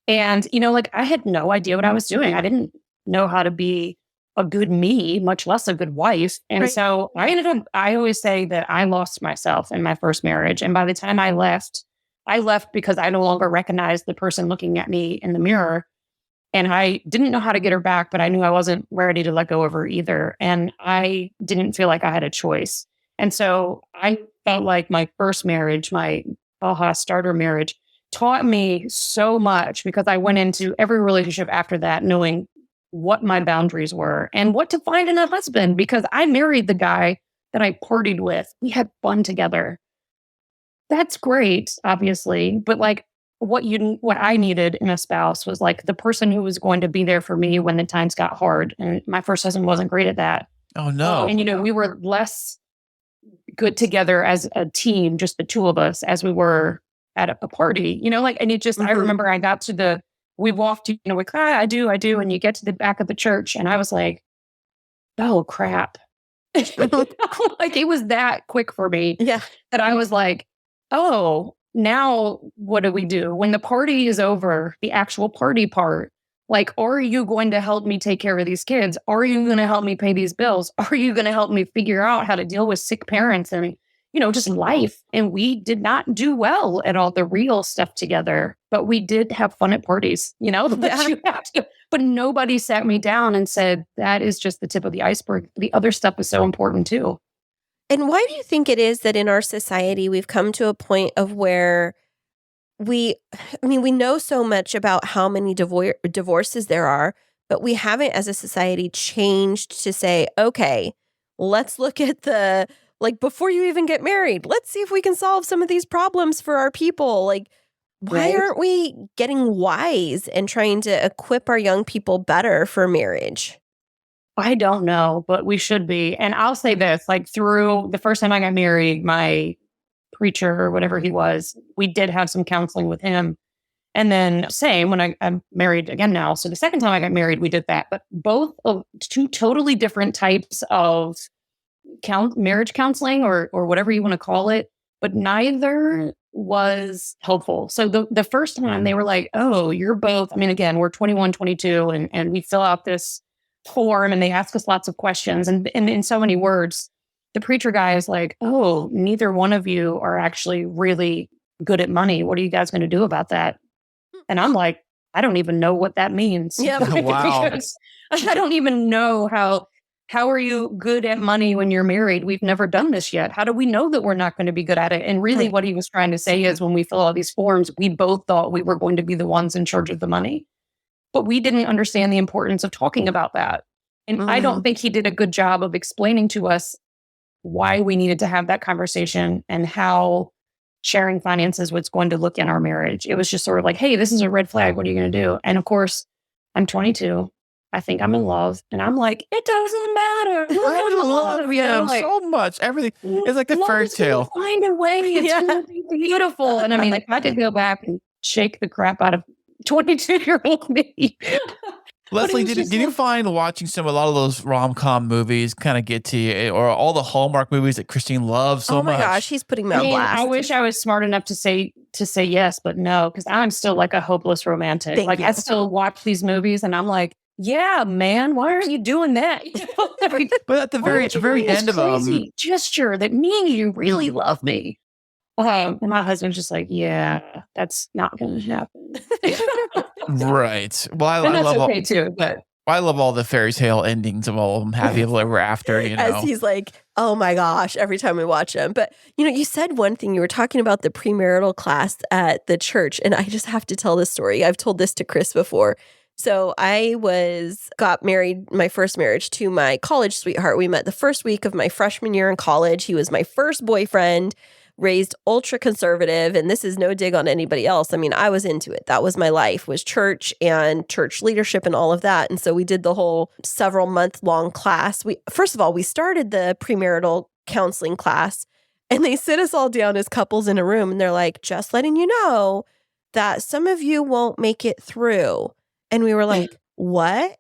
And, like I had no idea what I was doing. I didn't know how to be a good me, much less a good wife. And so I always say that I lost myself in my first marriage. And by the time I left because I no longer recognized the person looking at me in the mirror. And I didn't know how to get her back, but I knew I wasn't ready to let go of her either. And I didn't feel like I had a choice. And so I felt like my first marriage, my starter marriage, taught me so much, because I went into every relationship after that knowing what my boundaries were and what to find in a husband, because I married the guy that I partied with. We had fun together. That's great, obviously. But like what I needed in a spouse was like the person who was going to be there for me when the times got hard. And my first husband wasn't great at that. Oh no. And we were less good together as a team, just the two of us, as we were at a party, and it just, I remember I got to we walked, we cry, I do. And you get to the back of the church, and I was like, oh, crap. Like it was that quick for me that I was like, oh, now what do we do? When the party is over, the actual party part, like, are you going to help me take care of these kids? Are you going to help me pay these bills? Are you going to help me figure out how to deal with sick parents and, just life? And we did not do well at all the real stuff together, but we did have fun at parties, that you have to. But nobody sat me down and said, that is just the tip of the iceberg. The other stuff is so important too. And why do you think it is that in our society, we've come to a point of where we know so much about how many divorces there are, but we haven't as a society changed to say, okay, let's look at before you even get married, let's see if we can solve some of these problems for our people. Like, why aren't we getting wise and trying to equip our young people better for marriage? I don't know, but we should be. And I'll say this, like through the first time I got married, my preacher or whatever he was, we did have some counseling with him. And then same when I'm married again now. So the second time I got married, we did that. But both of two totally different types of marriage counseling or whatever you want to call it, but neither was helpful. So the first time they were like, oh, you're both, again, we're 21, 22, and we fill out this form and they ask us lots of questions. And in so many words, the preacher guy is like, oh, neither one of you are actually really good at money. What are you guys going to do about that? And I'm like, I don't even know what that means. Yeah. Wow. Because I don't even know how are you good at money when you're married? We've never done this yet. How do we know that we're not going to be good at it? And really what he was trying to say is when we fill out these forms, we both thought we were going to be the ones in charge of the money. But we didn't understand the importance of talking about that. And I don't think he did a good job of explaining to us why we needed to have that conversation and how sharing finances was going to look in our marriage. It was just sort of like, hey, this is a red flag. What are you going to do? And of course, I'm 22. I think I'm in love. And I'm like, it doesn't matter. I love you so much. Everything is like the fairy tale. Find a way. It's going to be beautiful. And if I could go back and shake the crap out of 22-year-old me. Leslie, did you find watching a lot of those rom-com movies kind of get to you, or all the Hallmark movies that Kristine loves so much? Oh my gosh, he's putting me on blast. I wish I was smart enough to say yes, but no, because I'm still like a hopeless romantic. Thank you. I still watch these movies and I'm like, yeah, man, why are you doing that? But at the very end of them, gesture that means you really love me. And my husband's just like, yeah, that's not going to happen. Right. Well, and that's okay too. But I love all the fairy tale endings of all of them. Happy ever after, As he's like, oh my gosh, every time we watch them. But you said one thing. You were talking about the premarital class at the church, and I just have to tell this story. I've told this to Chris before. So I got married, my first marriage, to my college sweetheart. We met the first week of my freshman year in college. He was my first boyfriend. Raised ultra conservative, and this is no dig on anybody else. I was into it. That was my life, was church and church leadership and all of that. And so we did the whole several month long class. First of all, we started the premarital counseling class, and they sit us all down as couples in a room, and they're like, just letting you know that some of you won't make it through. And we were like, what?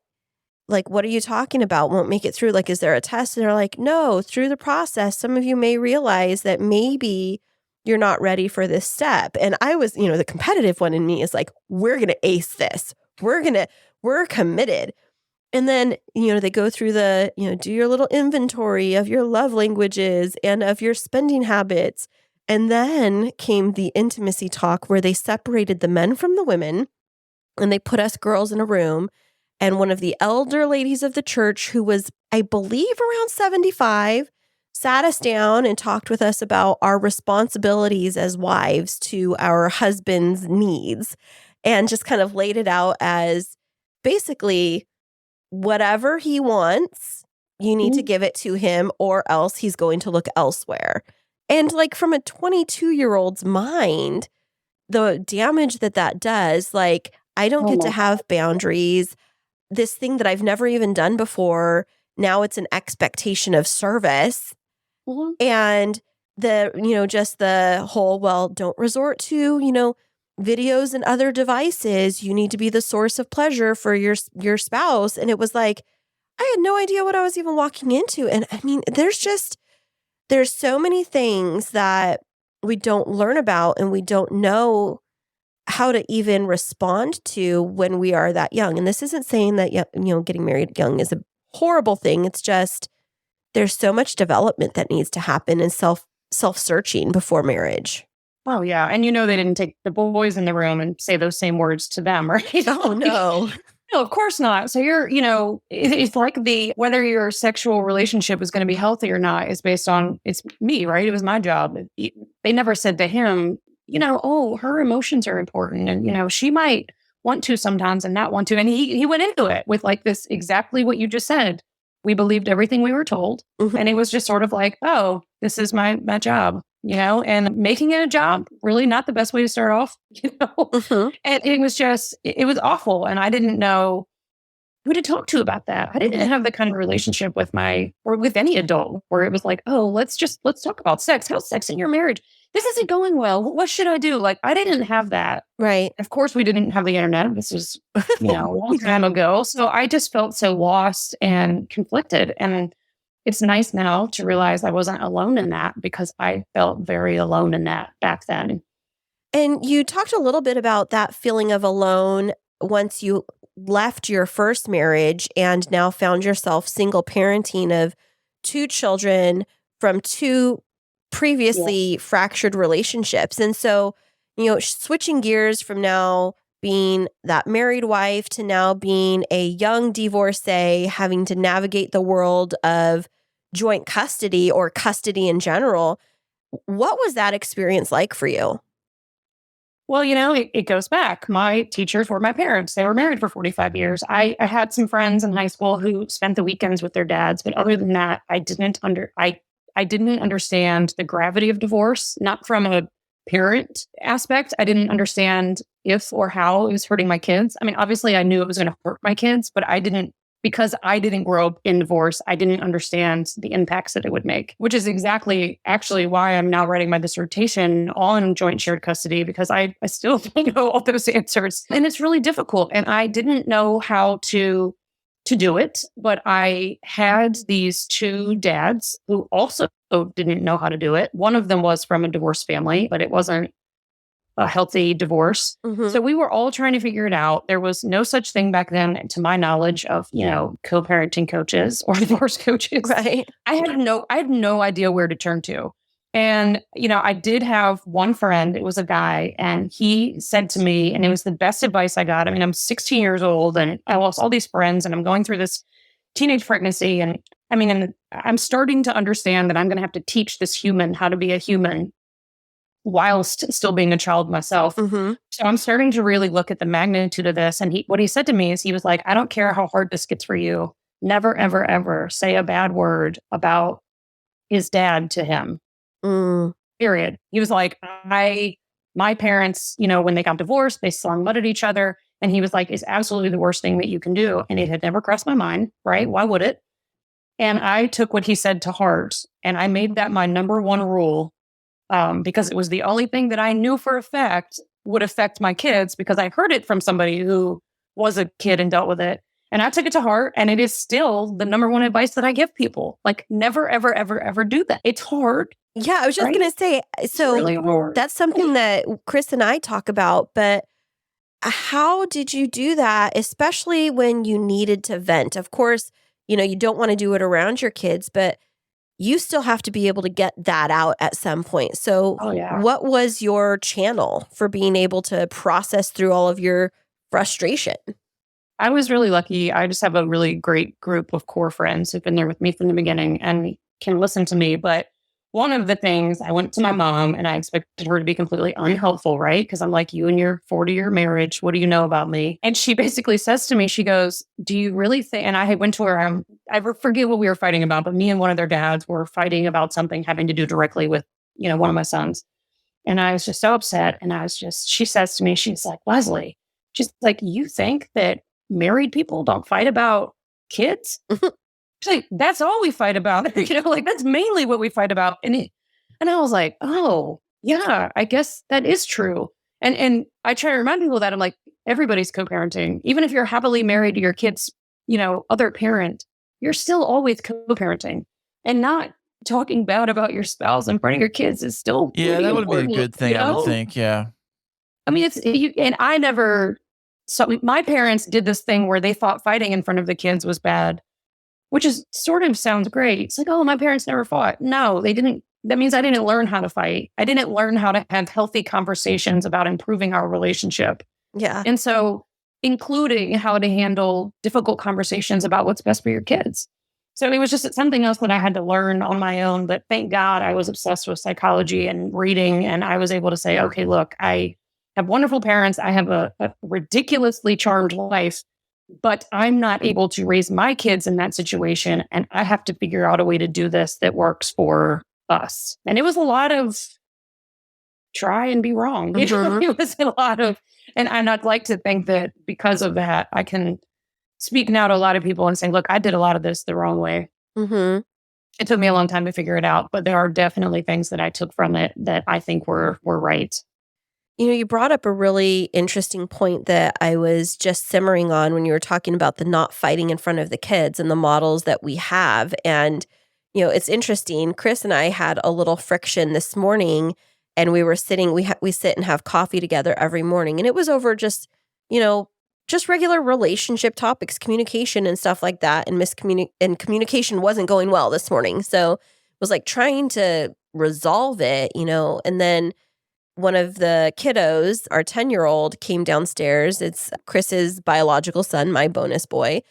Like, what are you talking about? Won't make it through? Like, is there a test? And they're like, no, through the process, some of you may realize that maybe you're not ready for this step. And I was, the competitive one in me is like, we're going to ace this. We're committed. And then, they go through do your little inventory of your love languages and of your spending habits. And then came the intimacy talk where they separated the men from the women and they put us girls in a room. And one of the elder ladies of the church, who was, I believe, around 75, sat us down and talked with us about our responsibilities as wives to our husband's needs, and just kind of laid it out as basically whatever he wants, you need to give it to him or else he's going to look elsewhere. And like from a 22-year-old's mind, the damage that does, like, I don't get to have boundaries. This thing that I've never even done before, now it's an expectation of service. Mm-hmm. And just the whole, well, don't resort to, videos and other devices. You need to be the source of pleasure for your spouse. And it was like, I had no idea what I was even walking into. And I mean, there's so many things that we don't learn about and we don't know how to even respond to when we are that young. And this isn't saying that, getting married young is a horrible thing. It's just, there's so much development that needs to happen and self-searching before marriage. Oh, yeah. And they didn't take the boys in the room and say those same words to them, right? Oh, no. No, of course not. So it's like whether your sexual relationship is going to be healthy or not is based on, it's me, right? It was my job. They never said to him, oh, her emotions are important. And, she might want to sometimes and not want to. And he went into it with like this, exactly what you just said. We believed everything we were told. Mm-hmm. And it was just sort of like, oh, this is my job, and making it a job, really not the best way to start off, Mm-hmm. And it was awful. And I didn't know who to talk to about that. I didn't have the kind of relationship with with any adult where it was like, oh, let's talk about sex. How's sex in your marriage? This isn't going well. What should I do? Like, I didn't have that. Right. Of course, we didn't have the internet. This was, a long time ago. So I just felt so lost and conflicted. And it's nice now to realize I wasn't alone in that, because I felt very alone in that back then. And you talked a little bit about that feeling of alone once you left your first marriage and now found yourself single parenting of 2 children from 2 previously fractured relationships. And so, switching gears from now being that married wife to now being a young divorcee, having to navigate the world of joint custody or custody in general. What was that experience like for you? Well, it goes back. My teachers were my parents. They were married for 45 years. I had some friends in high school who spent the weekends with their dads. But other than that, I didn't understand the gravity of divorce, not from a parent aspect. I didn't understand if or how it was hurting my kids. I mean, obviously, I knew it was going to hurt my kids, but because I didn't grow up in divorce, I didn't understand the impacts that it would make, which is exactly actually why I'm now writing my dissertation on joint shared custody, because I still don't know all those answers. And it's really difficult. And I didn't know how to do it, but I had these 2 dads who also didn't know how to do it. One of them was from a divorced family, but it wasn't a healthy divorce. Mm-hmm. So we were all trying to figure it out. There was no such thing back then, to my knowledge, of, co-parenting coaches or divorce coaches. Right. I had no idea where to turn to. And, I did have one friend, it was a guy, and he said to me, and it was the best advice I got. I mean, I'm 16 years old and I lost all these friends and I'm going through this teenage pregnancy. And I'm starting to understand that I'm going to have to teach this human how to be a human whilst still being a child myself. Mm-hmm. So I'm starting to really look at the magnitude of this. And what he said to me is, he was like, I don't care how hard this gets for you. Never, ever, ever say a bad word about his dad to him. Period. He was like, my parents, when they got divorced, they slung mud at each other. And he was like, it's absolutely the worst thing that you can do. And it had never crossed my mind, right? Why would it? And I took what he said to heart. And I made that my number one rule, because it was the only thing that I knew for a fact would affect my kids, because I heard it from somebody who was a kid and dealt with it. And I took it to heart. And it is still the number one advice that I give people. Like, never, ever, ever, ever do that. It's hard. Yeah, I was just going to say, so really that's something that Chris and I talk about, but how did you do that, especially when you needed to vent? Of course, you don't want to do it around your kids, but you still have to be able to get that out at some point. So what was your channel for being able to process through all of your frustration? I was really lucky. I just have a really great group of core friends who've been there with me from the beginning and can listen to me. But one of the things, I went to my mom and I expected her to be completely unhelpful, right? Because I'm like, you and your 40-year marriage, what do you know about me? And she basically says to me, she goes, do you really think, and I went to her, I forget what we were fighting about, but me and one of their dads were fighting about something having to do directly with, one of my sons. And I was just so upset. And she says to me, she's like, Leslie, she's like, you think that married people don't fight about kids? She's like, that's all we fight about. That's mainly what we fight about. And I was like, oh, yeah, I guess that is true. And I try to remind people that I'm like, everybody's co-parenting. Even if you're happily married to your kid's, other parent, you're still always co-parenting, and not talking bad about your spouse in front of your kids is still Yeah, pretty that would be a important, good thing, you I would know? think. Yeah. I mean, and I never, so my parents did this thing where they thought fighting in front of the kids was bad, which is sort of sounds great. It's like, oh, my parents never fought. No, they didn't. That means I didn't learn how to fight. I didn't learn how to have healthy conversations about improving our relationship. Yeah. And so, including how to handle difficult conversations about what's best for your kids. So it was just something else that I had to learn on my own. But thank God I was obsessed with psychology and reading. And I was able to say, okay, look, I have wonderful parents. I have a ridiculously charmed life, but I'm not able to raise my kids in that situation. And I have to figure out a way to do this that works for us. And it was a lot of try and be wrong. It was a lot of, and I'd like to think that because of that, I can speak now to a lot of people and say, look, I did a lot of this the wrong way. Mm-hmm. It took me a long time to figure it out, but there are definitely things that I took from it that I think were right. You know, you brought up a really interesting point that I was just simmering on when you were talking about the not fighting in front of the kids and the models that we have. And, you know, it's interesting. Chris and I had a little friction this morning, and we were sitting, we sit and have coffee together every morning. And it was over just, you know, just regular relationship topics, communication and stuff like that. And communication wasn't going well this morning. So it was like trying to resolve it, you know, and then one of the kiddos, our 10-year-old, came downstairs. It's Chris's biological son, my bonus boy.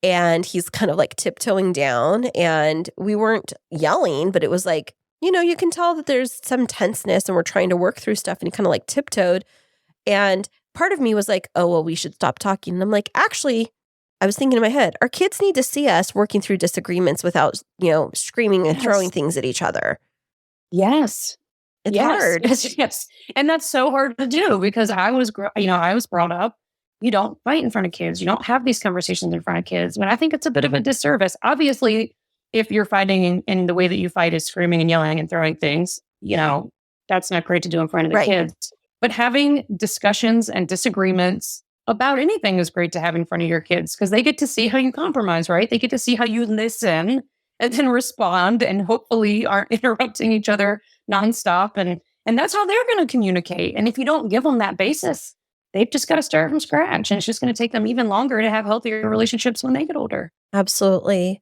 And he's kind of like tiptoeing down. And we weren't yelling, but it was like, you know, you can tell that there's some tenseness and we're trying to work through stuff. And he kind of like tiptoed. And part of me was like, oh, well, we should stop talking. And I'm like, actually, I was thinking in my head, our kids need to see us working through disagreements without, you know, screaming and throwing things at each other. Yes. It's hard. Yes. And that's so hard to do because I was brought up, you don't fight in front of kids. You don't have these conversations in front of kids. But I think it's a bit of a disservice. Obviously, if you're fighting in the way that you fight is screaming and yelling and throwing things, you know, that's not great to do in front of the kids. But having discussions and disagreements about anything is great to have in front of your kids because they get to see how you compromise, right? They get to see how you listen and then respond and hopefully aren't interrupting each other nonstop. And that's how they're going to communicate. And if you don't give them that basis, they've just got to start from scratch. And it's just going to take them even longer to have healthier relationships when they get older. Absolutely.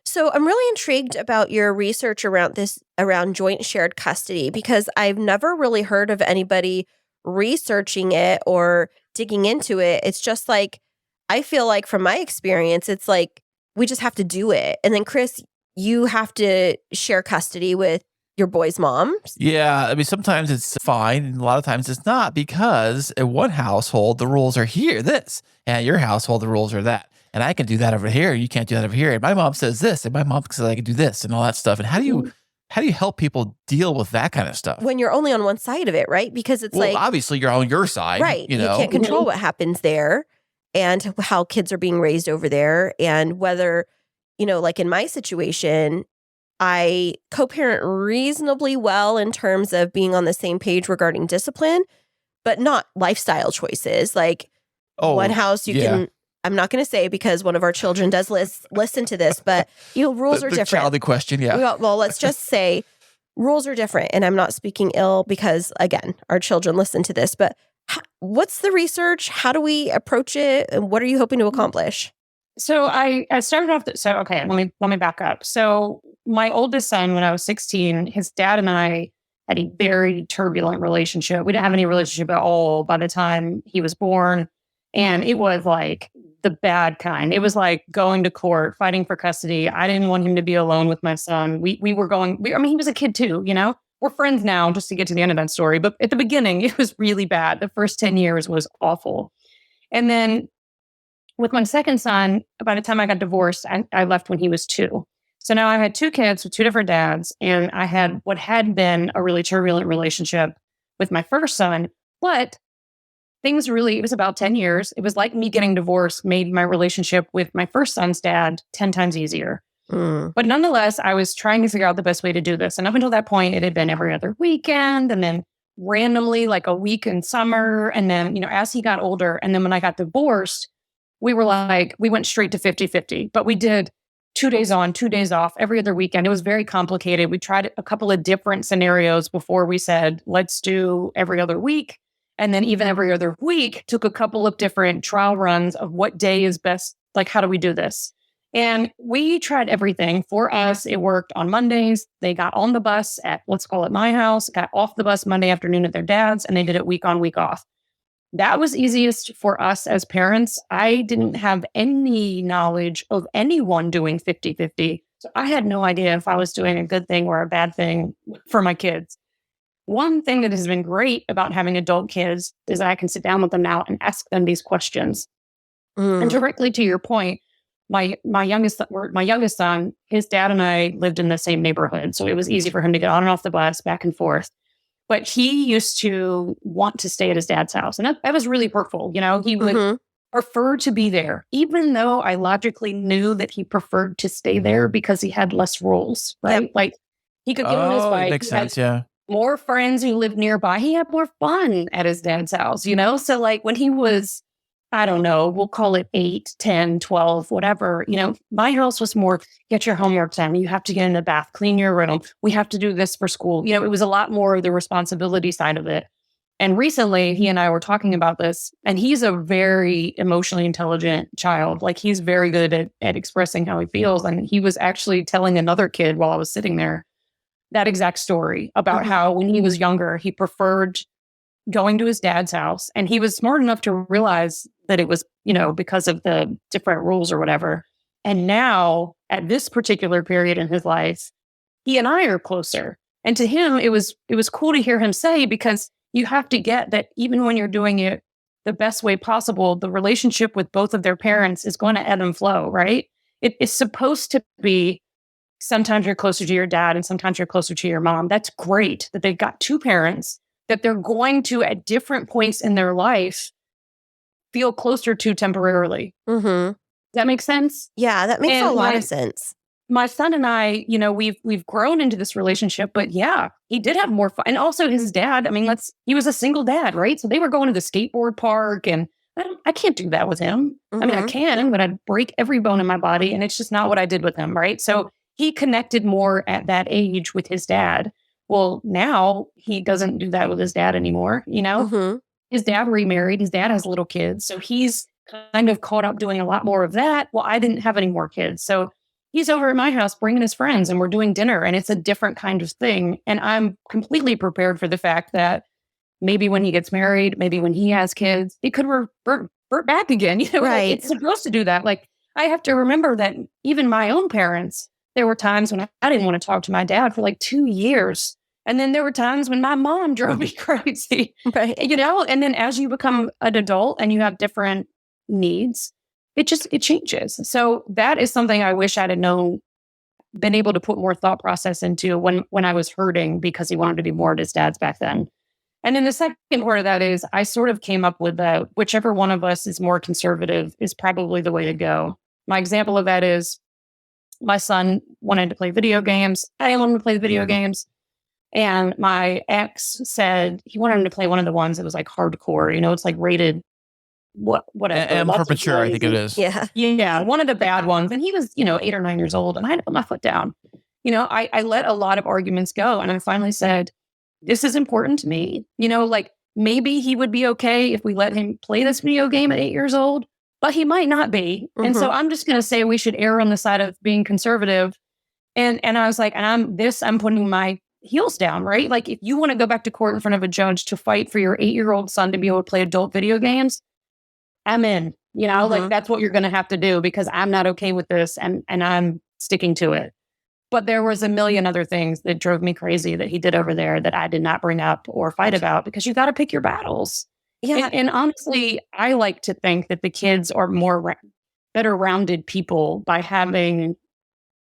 So I'm really intrigued about your research around joint shared custody, because I've never really heard of anybody researching it or digging into it. It's just like, I feel like from my experience, it's like, we just have to do it. And then Chris, you have to share custody with your boy's mom. Yeah, I mean, sometimes it's fine, and a lot of times it's not, because in one household, the rules are this, and your household, the rules are that. And I can do that over here, you can't do that over here. And my mom says this, and my mom says I can do this, and all that stuff. And how do you help people deal with that kind of stuff? When you're only on one side of it, right? Because it's like, obviously you're on your side. Right. You know? You can't control what happens there and how kids are being raised over there. And whether, you know, like in my situation, I co-parent reasonably well in terms of being on the same page regarding discipline, but not lifestyle choices. Like one house you can, I'm not going to say because one of our children does listen to this, but you know, rules are different. Childish question, yeah. Well, let's just say rules are different. And I'm not speaking ill because, again, our children listen to this. But what's the research? How do we approach it? And what are you hoping to accomplish? So I started off. Okay, let me back up. So my oldest son, when I was 16, his dad and I had a very turbulent relationship. We didn't have any relationship at all by the time he was born. And it was like the bad kind. It was like going to court, fighting for custody. I didn't want him to be alone with my son. We were going, I mean, he was a kid too, you know? We're friends now, just to get to the end of that story. But at the beginning, it was really bad. The first 10 years was awful. And then with my second son, by the time I got divorced, I left when he was 2. So now I had 2 kids with 2 different dads. And I had what had been a really turbulent relationship with my first son. But it was about 10 years. It was like me getting divorced made my relationship with my first son's dad 10 times easier. But nonetheless, I was trying to figure out the best way to do this. And up until that point, it had been every other weekend and then randomly like a week in summer. And then, you know, as he got older, and then when I got divorced, we went straight to 50-50. But we did 2 days on, 2 days off, every other weekend. It was very complicated. We tried a couple of different scenarios before we said, let's do every other week. And then even every other week took a couple of different trial runs of what day is best. Like, how do we do this? And we tried everything. For us, it worked on Mondays. They got on the bus at, let's call it my house, got off the bus Monday afternoon at their dad's, and they did it week on, week off. That was easiest for us as parents. I didn't have any knowledge of anyone doing 50-50. So I had no idea if I was doing a good thing or a bad thing for my kids. One thing that has been great about having adult kids is that I can sit down with them now and ask them these questions. And directly to your point, my youngest son, his dad and I lived in the same neighborhood. So it was easy for him to get on and off the bus, back and forth. But he used to want to stay at his dad's house. And that was really hurtful. He would prefer to be there, even though I logically knew that he preferred to stay there because he had less rules, right? Yep. Like he could get on his bike. Makes sense, yeah. More friends who lived nearby. He had more fun at his dad's house, So like when he was, I don't know, we'll call it 8, 10, 12, whatever. My house was more, get your homework done. You have to get in the bath, clean your room. We have to do this for school. It was a lot more of the responsibility side of it. And recently he and I were talking about this, and he's a very emotionally intelligent child. Like he's very good at expressing how he feels. And he was actually telling another kid while I was sitting there that exact story about how when he was younger, he preferred going to his dad's house. And he was smart enough to realize that it was, because of the different rules or whatever. And now at this particular period in his life, he and I are closer. And to him, it was cool to hear him say, because you have to get that even when you're doing it the best way possible, the relationship with both of their parents is going to ebb and flow, right? It is supposed to be sometimes you're closer to your dad and sometimes you're closer to your mom. That's great that they've got two parents that they're going to, at different points in their life, feel closer to temporarily. Does that make sense? Yeah, that makes a lot of sense. My son and I, we've grown into this relationship, but yeah, he did have more fun. And also his dad, he was a single dad, right? So they were going to the skateboard park, and I can't do that with him. I can, but I'd break every bone in my body, and it's just not what I did with him, right? So he connected more at that age with his dad. Well, now he doesn't do that with his dad anymore, His dad remarried. His dad has little kids. So he's kind of caught up doing a lot more of that. Well, I didn't have any more kids. So he's over at my house bringing his friends, and we're doing dinner, and it's a different kind of thing. And I'm completely prepared for the fact that maybe when he gets married, maybe when he has kids, it could revert back again. Right. Like, it's supposed to do that. Like, I have to remember that even my own parents, there were times when I didn't want to talk to my dad for like 2 years. And then there were times when my mom drove me crazy, right? And then as you become an adult and you have different needs, it changes. So that is something I wish I'd have known, been able to put more thought process into when I was hurting because he wanted to be more at his dad's back then. And then the second part of that is I sort of came up with that whichever one of us is more conservative is probably the way to go. My example of that is my son wanted to play video games. I didn't want him to play the video games. And my ex said he wanted him to play one of the ones that was like hardcore. It's like rated whatever. M for mature, I think it is. Yeah, one of the bad ones. And he was, 8 or 9 years old, and I had to put my foot down. I let a lot of arguments go, and I finally said, this is important to me. Like maybe he would be okay if we let him play this video game at 8 years old, but he might not be. And so I'm just going to say we should err on the side of being conservative. And I was like, I'm putting my heels down, right? Like if you want to go back to court in front of a judge to fight for your 8-year-old son to be able to play adult video games, I'm in, like that's what you're going to have to do because I'm not okay with this and I'm sticking to it. But there was a million other things that drove me crazy that he did over there that I did not bring up or fight about because you got to pick your battles. Yeah. And honestly, I like to think that the kids are better rounded people by having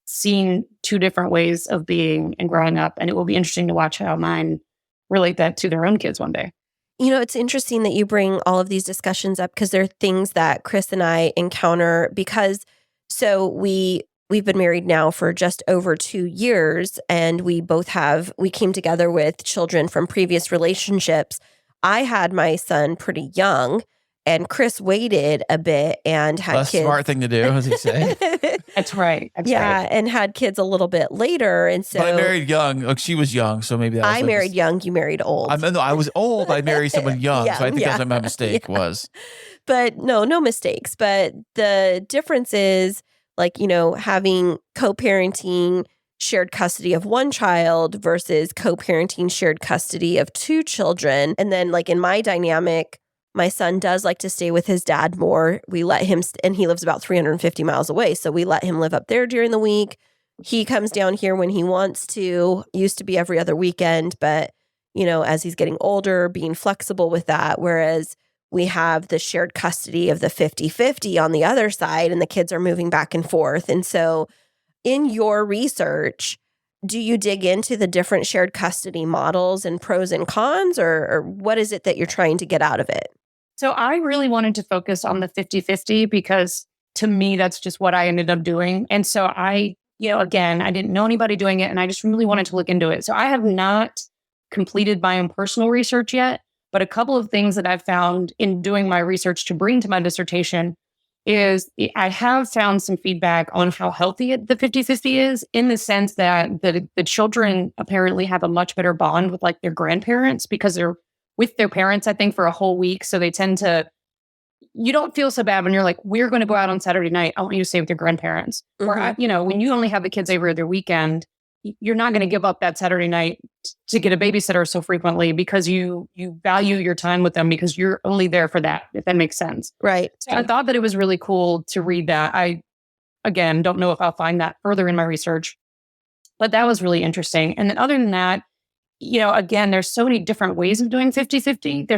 seen two different ways of being and growing up. And it will be interesting to watch how mine relate that to their own kids one day. It's interesting that you bring all of these discussions up because they're things that Chris and I encounter because we've been married now for just over 2 years and we came together with children from previous relationships. I had my son pretty young And Chris waited a bit and had Less kids. smart thing to do, as he say. That's right. That's Yeah, right. and had kids a little bit later. And so But I married young. Like, she was young, so maybe that was I married young, you married old. I was old. I married someone young, so I think Yeah. that's what my mistake was. But no mistakes. But the difference is like, having co-parenting shared custody of one child versus co-parenting shared custody of two children. And then like in my dynamic, my son does like to stay with his dad more. We let him, and he lives about 350 miles away. So we let him live up there during the week. He comes down here when he wants to. Used to be every other weekend, but, as he's getting older, being flexible with that. Whereas we have the shared custody of the 50-50 on the other side, and the kids are moving back and forth. And so in your research, do you dig into the different shared custody models and pros and cons, or what is it that you're trying to get out of it? So I really wanted to focus on the 50-50 because to me, that's just what I ended up doing. And so again, I didn't know anybody doing it and I just really wanted to look into it. So I have not completed my own personal research yet, but a couple of things that I've found in doing my research to bring to my dissertation is I have found some feedback on how healthy the 50-50 is, in the sense that the children apparently have a much better bond with like their grandparents because they're with their parents, I think, for a whole week. So they tend to, you don't feel so bad when you're like, we're going to go out on Saturday night. I want you to stay with your grandparents. Or, when you only have the kids every other weekend, you're not going to give up that Saturday night to get a babysitter so frequently because you value your time with them because you're only there for that, if that makes sense. Right. So I thought that it was really cool to read that. I, again, don't know if I'll find that further in my research, but that was really interesting. And then other than that, again, there's so many different ways of doing 50-50.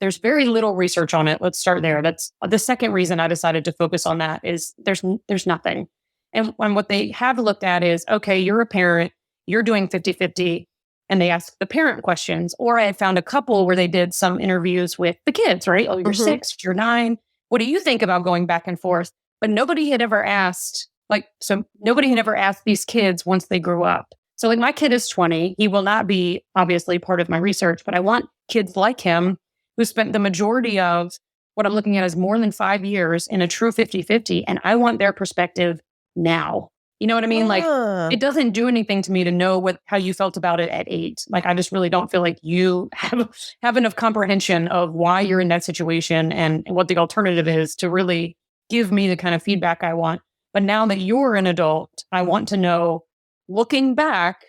There's very little research on it. Let's start there. That's the second reason I decided to focus on that is there's nothing. And what they have looked at is, okay, you're a parent, you're doing 50-50, and they ask the parent questions. Or I had found a couple where they did some interviews with the kids, right? Oh, you're 6, you're 9. What do you think about going back and forth? But nobody had ever asked, nobody had ever asked these kids once they grew up. So like my kid is 20. He will not be obviously part of my research, but I want kids like him who spent the majority of what I'm looking at as more than 5 years in a true 50-50. And I want their perspective now. You know what I mean? Like it doesn't do anything to me to know how you felt about it at 8. Like I just really don't feel like you have enough comprehension of why you're in that situation and what the alternative is to really give me the kind of feedback I want. But now that you're an adult, I want to know, looking back,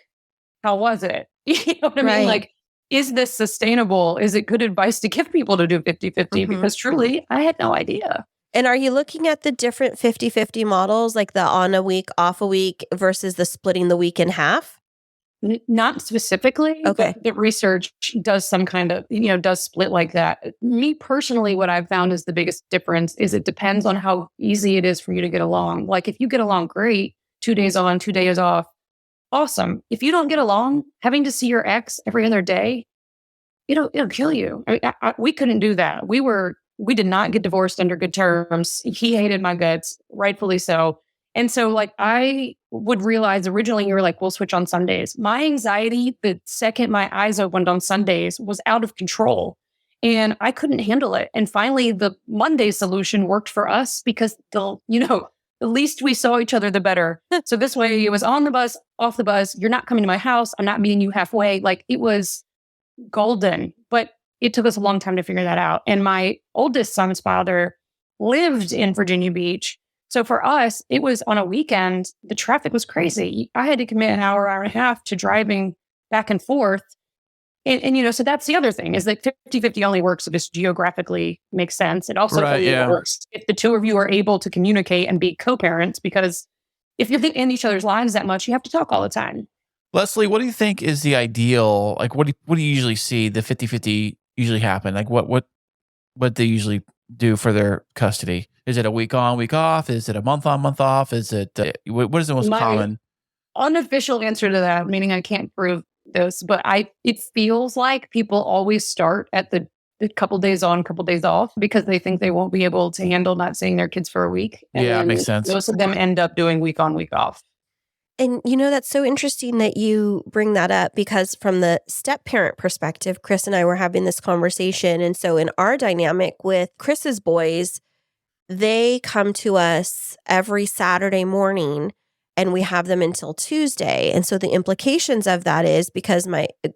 how was it? You know what I mean? Like, is this sustainable? Is it good advice to give people to do 50-50? Because truly, I had no idea. And are you looking at the different 50-50 models, like the on a week, off a week versus the splitting the week in half? Not specifically, okay. But the research does some kind of, does split like that. Me personally, what I've found is the biggest difference is it depends on how easy it is for you to get along. Like if you get along great, 2 days on, 2 days off, awesome. If you don't get along, having to see your ex every other day, it'll kill you. We couldn't do that. We did not get divorced under good terms. He hated my guts, rightfully so. And so like I would realize originally you were like, we'll switch on Sundays. My anxiety, the second my eyes opened on Sundays, was out of control and I couldn't handle it. And finally the Monday solution worked for us because the least we saw each other, the better. So this way it was on the bus, off the bus. You're not coming to my house. I'm not meeting you halfway. Like it was golden, but it took us a long time to figure that out. And my oldest son's father lived in Virginia Beach. So for us, it was on a weekend, the traffic was crazy. I had to commit an hour and a half to driving back and forth. And so that's the other thing is that 50-50 only works if this geographically makes sense. It also works if the two of you are able to communicate and be co-parents, because if you're in each other's lives that much, you have to talk all the time. Leslie, what do you think is the ideal? Like, what do you usually see the 50-50 usually happen? Like, what they usually do for their custody? Is it a week on, week off? Is it a month on, month off? Is it what is the most common? Unofficial answer to that, meaning I can't prove this, but it feels like people always start at the couple days on, couple days off because they think they won't be able to handle not seeing their kids for a week. And yeah, it makes sense. Most of them end up doing week on, week off. And that's so interesting that you bring that up, because from the step parent perspective, Chris and I were having this conversation. And so in our dynamic with Chris's boys, they come to us every Saturday morning and we have them until Tuesday. And so the implications of that is, because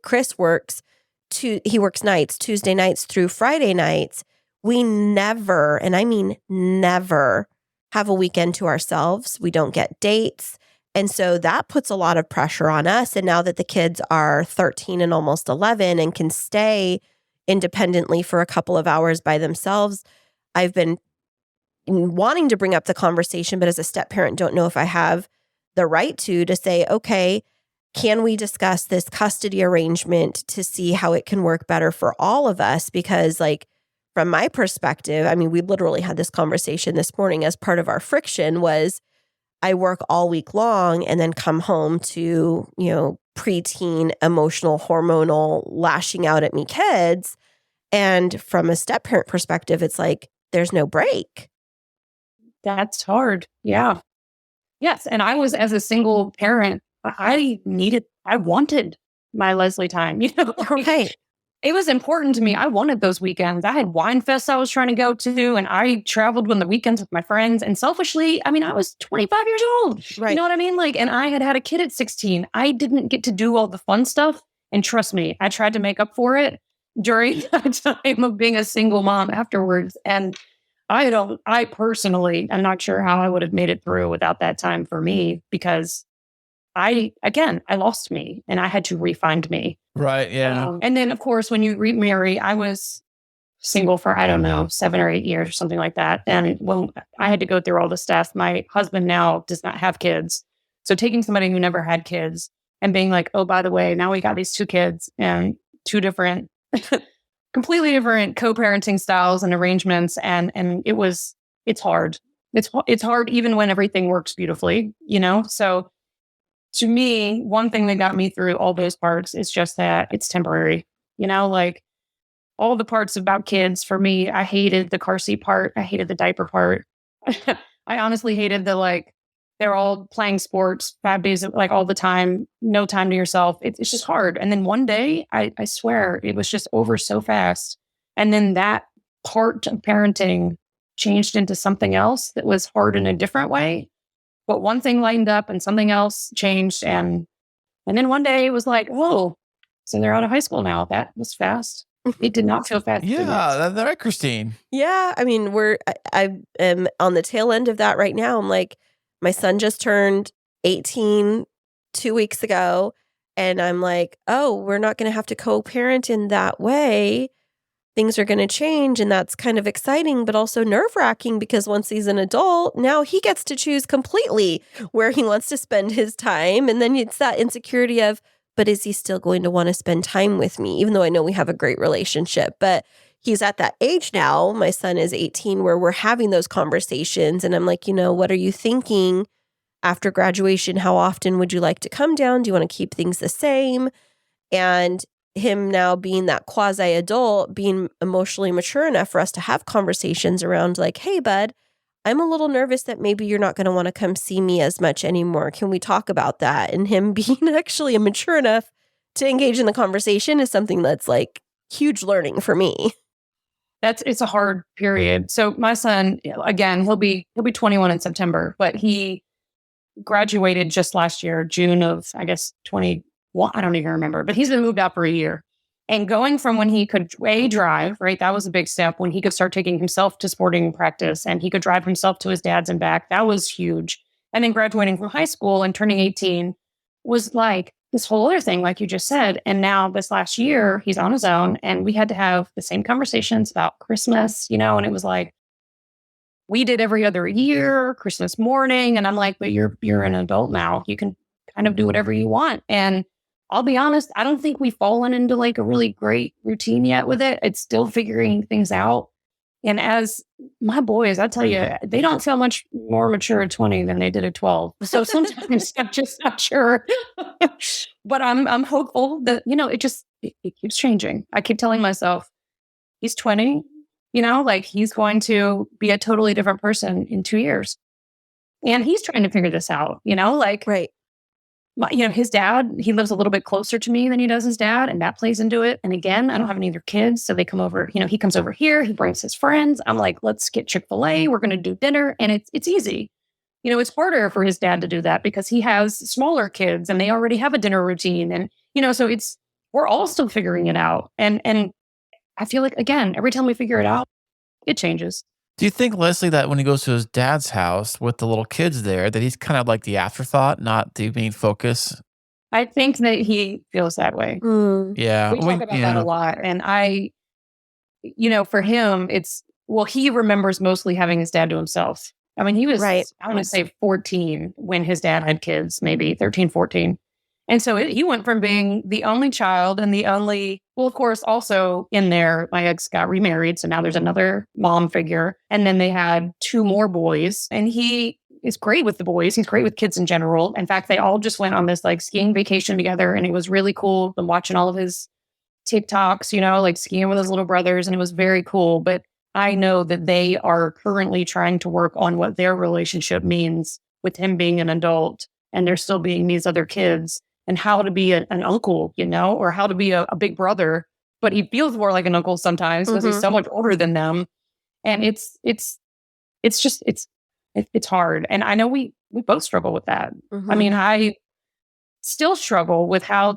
Chris works he works nights, Tuesday nights through Friday nights, we never, and I mean never, have a weekend to ourselves. We don't get dates. And so that puts a lot of pressure on us. And now that the kids are 13 and almost 11 and can stay independently for a couple of hours by themselves, I've been wanting to bring up the conversation, but as a step parent, don't know if I have the right to say, okay, can we discuss this custody arrangement to see how it can work better for all of us? Because from my perspective, I mean, we literally had this conversation this morning as part of our friction was, I work all week long and then come home to, preteen, emotional, hormonal, lashing out at me kids. And from a step parent perspective, it's there's no break. That's hard. Yeah. Yes. And I was, as a single parent, I wanted my Leslie time, Right. It was important to me. I wanted those weekends. I had wine fests I was trying to go to, and I traveled on the weekends with my friends. And selfishly, I mean, I was 25 years old. Right. You know what I mean? And I had a kid at 16. I didn't get to do all the fun stuff. And trust me, I tried to make up for it during the time of being a single mom afterwards. And I personally, I'm not sure how I would have made it through without that time for me, because I lost me and I had to re-find me. Right. Yeah. And then, of course, when you remarry, I was single for, 7 or 8 years or something like that. And when I had to go through all this stuff, my husband now does not have kids. So taking somebody who never had kids and being like, oh, by the way, now we got these 2 kids and 2 different, completely different co-parenting styles and arrangements. And it's hard. It's hard even when everything works beautifully, So to me, one thing that got me through all those parts is just that it's temporary, all the parts about kids for me. I hated the car seat part. I hated the diaper part. I honestly hated they're all playing sports 5 days, all the time, no time to yourself. It's just hard. And then one day, I swear it was just over so fast. And then that part of parenting changed into something else that was hard in a different way. But one thing lightened up and something else changed. And then one day it was whoa, so they're out of high school now. That was fast. It did not feel fast. Yeah, that's right, Kristine. Yeah. I mean, I am on the tail end of that right now. I'm my son just turned 18 2 weeks ago. And I'm oh, we're not going to have to co-parent in that way. Things are going to change. And that's kind of exciting, but also nerve-wracking, because once he's an adult, now he gets to choose completely where he wants to spend his time. And then it's that insecurity of, but is he still going to want to spend time with me? Even though I know we have a great relationship, but he's at that age now. My son is 18, where we're having those conversations. And I'm what are you thinking after graduation? How often would you like to come down? Do you want to keep things the same? And him now being that quasi-adult, being emotionally mature enough for us to have conversations around hey, bud, I'm a little nervous that maybe you're not going to want to come see me as much anymore. Can we talk about that? And him being actually mature enough to engage in the conversation is something that's huge learning for me. It's a hard period. So my son, again, he'll be 21 in September, but he graduated just last year, June of, I guess, 21. I don't even remember, but he's been moved out for a year. And going from when he could drive, right? That was a big step. When he could start taking himself to sporting practice and he could drive himself to his dad's and back, that was huge. And then graduating from high school and turning 18 was this whole other thing, like you just said. And now this last year, he's on his own, and we had to have the same conversations about Christmas, and it was we did every other year, Christmas morning. And I'm but you're an adult now. You can kind of do whatever you want. And I'll be honest, I don't think we've fallen into a really great routine yet with it. It's still figuring things out. And as my boys, I tell you, they don't feel much more mature at 20 than they did at 12. So sometimes I'm just not sure. But I'm hopeful that, it keeps changing. I keep telling myself, he's 20, he's going to be a totally different person in 2 years. And he's trying to figure this out, Right. his dad, he lives a little bit closer to me than he does his dad, and that plays into it. And again, I don't have any other kids, so they come over. He comes over here, he brings his friends. I'm like, let's get Chick-fil-A. We're going to do dinner, and it's easy. It's harder for his dad to do that because he has smaller kids, and they already have a dinner routine, and so we're all still figuring it out. And I feel like, again, every time we figure it out, it changes. Do you think, Leslie, that when he goes to his dad's house with the little kids there, that he's kind of like the afterthought, not the main focus? I think that he feels that way. Yeah. We talk about that a lot. And for him, he remembers mostly having his dad to himself. I mean, he was, I want to say 14 when his dad had kids, maybe 13, 14. And so he went from being the only child and of course, also in there, my ex got remarried. So now there's another mom figure. And then they had 2 more boys. And he is great with the boys. He's great with kids in general. In fact, they all just went on this skiing vacation together. And it was really cool. I'm watching all of his TikToks, skiing with his little brothers. And it was very cool. But I know that they are currently trying to work on what their relationship means with him being an adult and there still being these other kids. And how to be an uncle, or how to be a big brother, but he feels more like an uncle sometimes because he's so much older than them. And it's hard. And I know we both struggle with that. I mean, I still struggle with how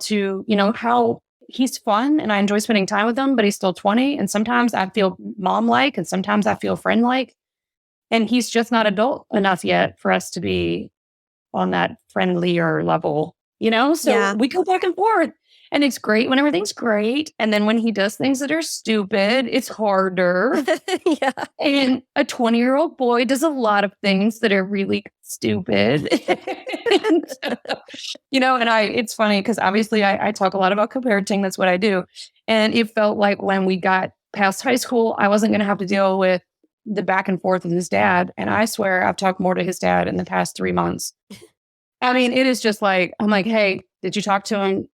he's fun and I enjoy spending time with him, but he's still 20. And sometimes I feel mom-like and sometimes I feel friend-like. And he's just not adult enough yet for us to be on that friendlier level. So we go back and forth and it's great when everything's great. And then when he does things that are stupid, it's harder. And a 20-year-old boy does a lot of things that are really stupid. And it's funny because obviously I talk a lot about co-parenting. That's what I do. And it felt like when we got past high school, I wasn't going to have to deal with the back and forth with his dad. And I swear I've talked more to his dad in the past 3 months. I mean, it is just I'm like, hey, did you talk to him?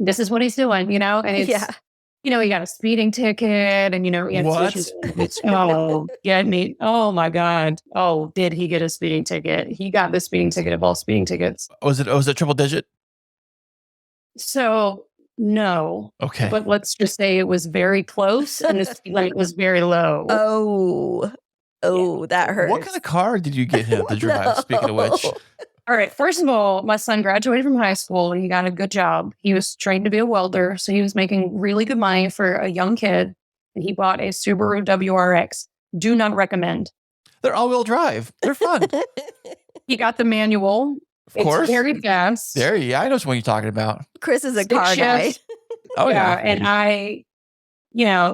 This is what he's doing, and it's, he got a speeding ticket and, he had What? Oh my God. Oh, did he get a speeding ticket? He got the speeding ticket of all speeding tickets. Was it triple digit? So no. Okay. But let's just say it was very close and the speed limit was very low. That hurts. What kind of car did you get him to drive, speaking of which? All right. First of all, my son graduated from high school and he got a good job. He was trained to be a welder. So he was making really good money for a young kid. And he bought a Subaru WRX. Do not recommend. They're all-wheel drive. They're fun. He got the manual. Of course. It's very fast. I know what you're talking about. Chris is a car guy. Oh, yeah. And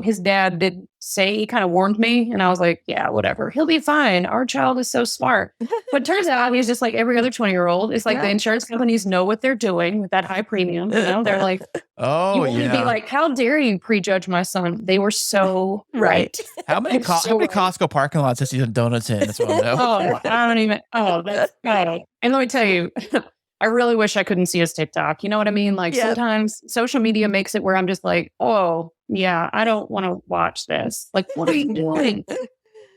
his dad did say, he kind of warned me. And I was like, yeah, whatever. He'll be fine. Our child is so smart. But it turns out he's just like every other 20-year-old. It's like the insurance companies know what they're doing with that high premium. They're like, you want to be like, how dare you prejudge my son? They were so right. How many Costco parking lots has he done donuts in? That's what I know. I don't even. That's God. And let me tell you, I really wish I couldn't see his TikTok. You know what I mean? Sometimes social media makes it where I'm just like, oh, yeah, I don't want to watch this. Like, what are you doing?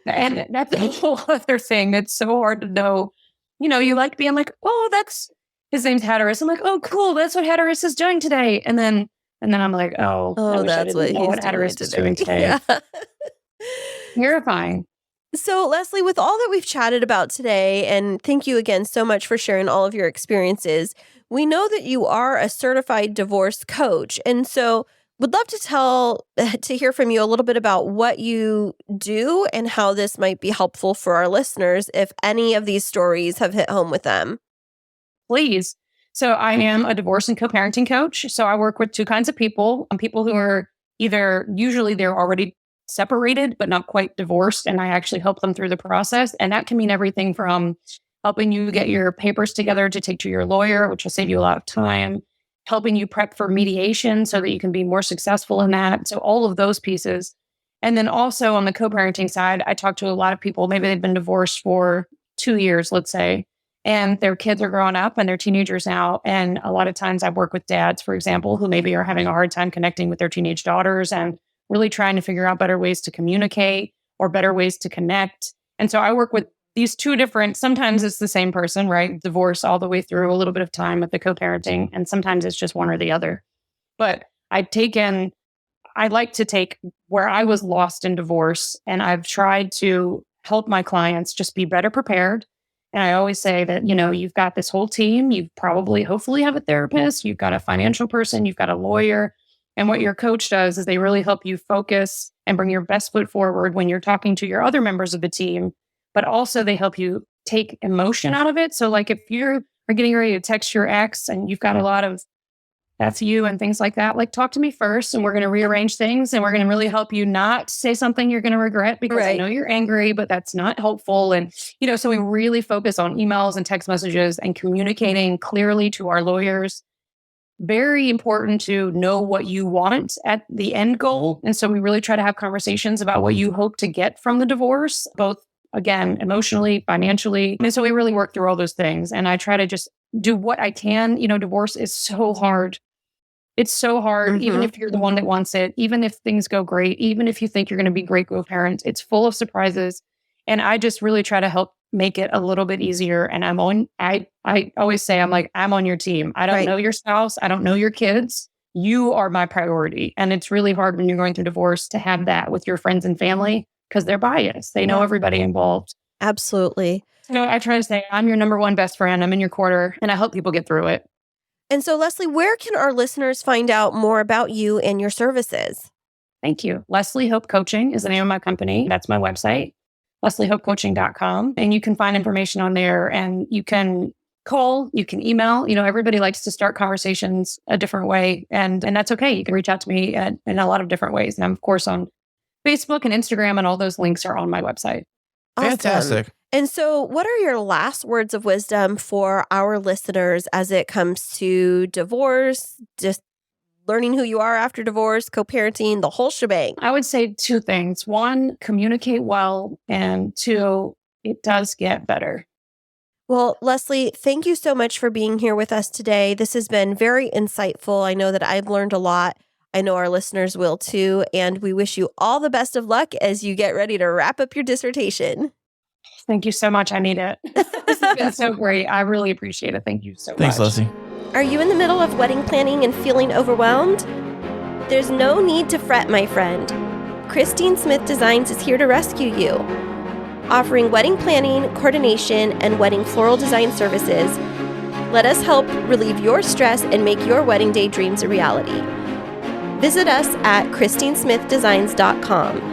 And that's a whole other thing that's so hard to know. You like being like, oh, his name's Hatteras. I'm like, oh, cool. That's what Hatteras is doing today. And then I'm like, that's what Hatteras is doing today. Terrifying. So, Leslie, with all that we've chatted about today, and thank you again so much for sharing all of your experiences, we know that you are a certified divorce coach. And so would love to hear from you a little bit about what you do and how this might be helpful for our listeners if any of these stories have hit home with them. Please. So I am a divorce and co-parenting coach. So I work with 2 kinds of people who are usually they're already separated, but not quite divorced. And I actually help them through the process. And that can mean everything from helping you get your papers together to take to your lawyer, which will save you a lot of time, helping you prep for mediation so that you can be more successful in that. So all of those pieces. And then also on the co-parenting side, I talk to a lot of people, maybe they've been divorced for 2 years, let's say, and their kids are growing up and they're teenagers now. And a lot of times I work with dads, for example, who maybe are having a hard time connecting with their teenage daughters and really trying to figure out better ways to communicate or better ways to connect. And so I work with these two different, sometimes it's the same person, right? Divorce all the way through, a little bit of time with the co-parenting, and sometimes it's just one or the other. But I like to take where I was lost in divorce, and I've tried to help my clients just be better prepared. And I always say that, you've got this whole team. You hopefully have a therapist. You've got a financial person. You've got a lawyer. And what your coach does is they really help you focus and bring your best foot forward when you're talking to your other members of the team. But also they help you take emotion out of it. So like if you're getting ready to text your ex and you've got a lot of that's you and things like that, like talk to me first and we're going to rearrange things and we're going to really help you not say something you're going to regret because I know you're angry, but that's not helpful. And, so we really focus on emails and text messages and communicating clearly to our lawyers. Very important to know what you want at the end goal. And so we really try to have conversations about what you hope to get from the divorce, both, again, emotionally, financially. And so we really work through all those things. And I try to just do what I can. Divorce is so hard. It's so hard, even if you're the one that wants it, even if things go great, even if you think you're going to be great co-parents, it's full of surprises. And I just really try to help make it a little bit easier. And I always say, I'm on your team. I don't know your spouse. I don't know your kids. You are my priority. And it's really hard when you're going through divorce to have that with your friends and family because they're biased. They know everybody involved. Absolutely. So I try to say, I'm your number one best friend. I'm in your corner and I help people get through it. And so, Leslie, where can our listeners find out more about you and your services? Thank you. Leslie Hope Coaching is the name of my company. That's my website, lesliehopecoaching.com. And you can find information on there and you can call, you can email. Everybody likes to start conversations a different way. And that's okay. You can reach out to me in a lot of different ways. And I'm, of course, on Facebook and Instagram, and all those links are on my website. Awesome. Fantastic. And so what are your last words of wisdom for our listeners as it comes to divorce, just learning who you are after divorce, co-parenting, the whole shebang? I would say two things. One, communicate well. And two, it does get better. Well, Leslie, thank you so much for being here with us today. This has been very insightful. I know that I've learned a lot. I know our listeners will too. And we wish you all the best of luck as you get ready to wrap up your dissertation. Thank you so much. I need it. This has been so great. I really appreciate it. Thank you so much. Thanks, Leslie. Are you in the middle of wedding planning and feeling overwhelmed? There's no need to fret, my friend. Kristine Smith Designs is here to rescue you. Offering wedding planning, coordination, and wedding floral design services, let us help relieve your stress and make your wedding day dreams a reality. Visit us at KristineSmithDesigns.com.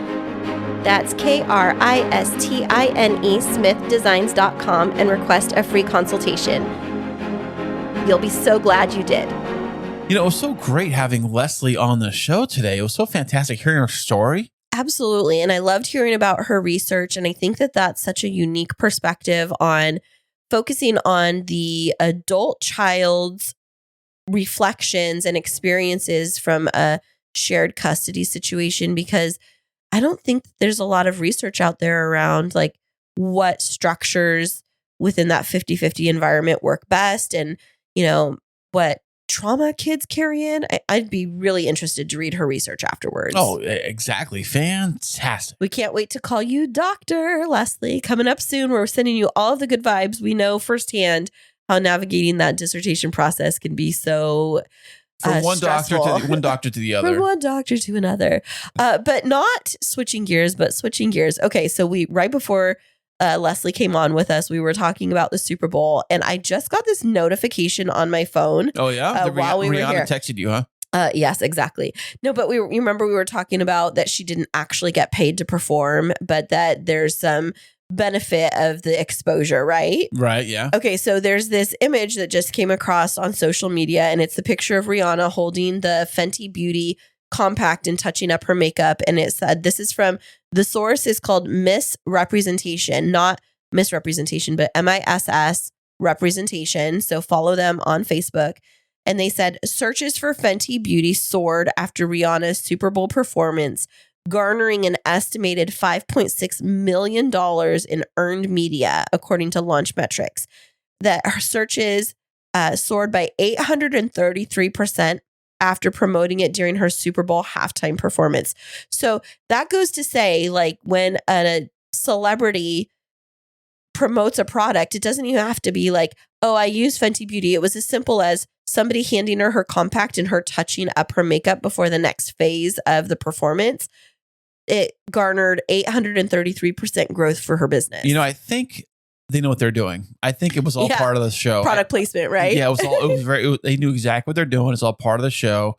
That's KRISTINE SmithDesigns.com and request a free consultation. You'll be so glad you did. It was so great having Leslie on the show today. It was so fantastic hearing her story. Absolutely. And I loved hearing about her research. And I think that that's such a unique perspective on focusing on the adult child's reflections and experiences from a shared custody situation, because I don't think there's a lot of research out there around like what structures within that 50-50 environment work best and, what trauma kids carry in. I'd be really interested to read her research afterwards. Oh, exactly. Fantastic. We can't wait to call you Dr. Leslie. Coming up soon, we're sending you all of the good vibes. We know firsthand how navigating that dissertation process can be so From one doctor to the other. From one doctor to another. But not switching gears, but switching gears. Okay, so right before Leslie came on with us, we were talking about the Super Bowl, and I just got this notification on my phone. Oh, yeah? While we were here. Rihanna texted you, huh? Yes, exactly. No, but you remember we were talking about that she didn't actually get paid to perform, but that there's some benefit of the exposure, right? Right, yeah. Okay, so there's this image that just came across on social media, and it's the picture of Rihanna holding the Fenty Beauty compact and touching up her makeup. And it said, this is from, the source is called Misrepresentation, not misrepresentation, but MISS representation. So follow them on Facebook. And they said, searches for Fenty Beauty soared after Rihanna's Super Bowl performance, garnering an estimated $5.6 million in earned media, according to Launch Metrics. That her searches soared by 833% after promoting it during her Super Bowl halftime performance. So that goes to say, like, when a celebrity promotes a product, it doesn't even have to be like, oh, I use Fenty Beauty. It was as simple as somebody handing her compact and her touching up her makeup before the next phase of the performance. It garnered 833% growth for her business. I think they know what they're doing. I think it was all part of the show. Product placement, right? Yeah, they knew exactly what they're doing. It's all part of the show.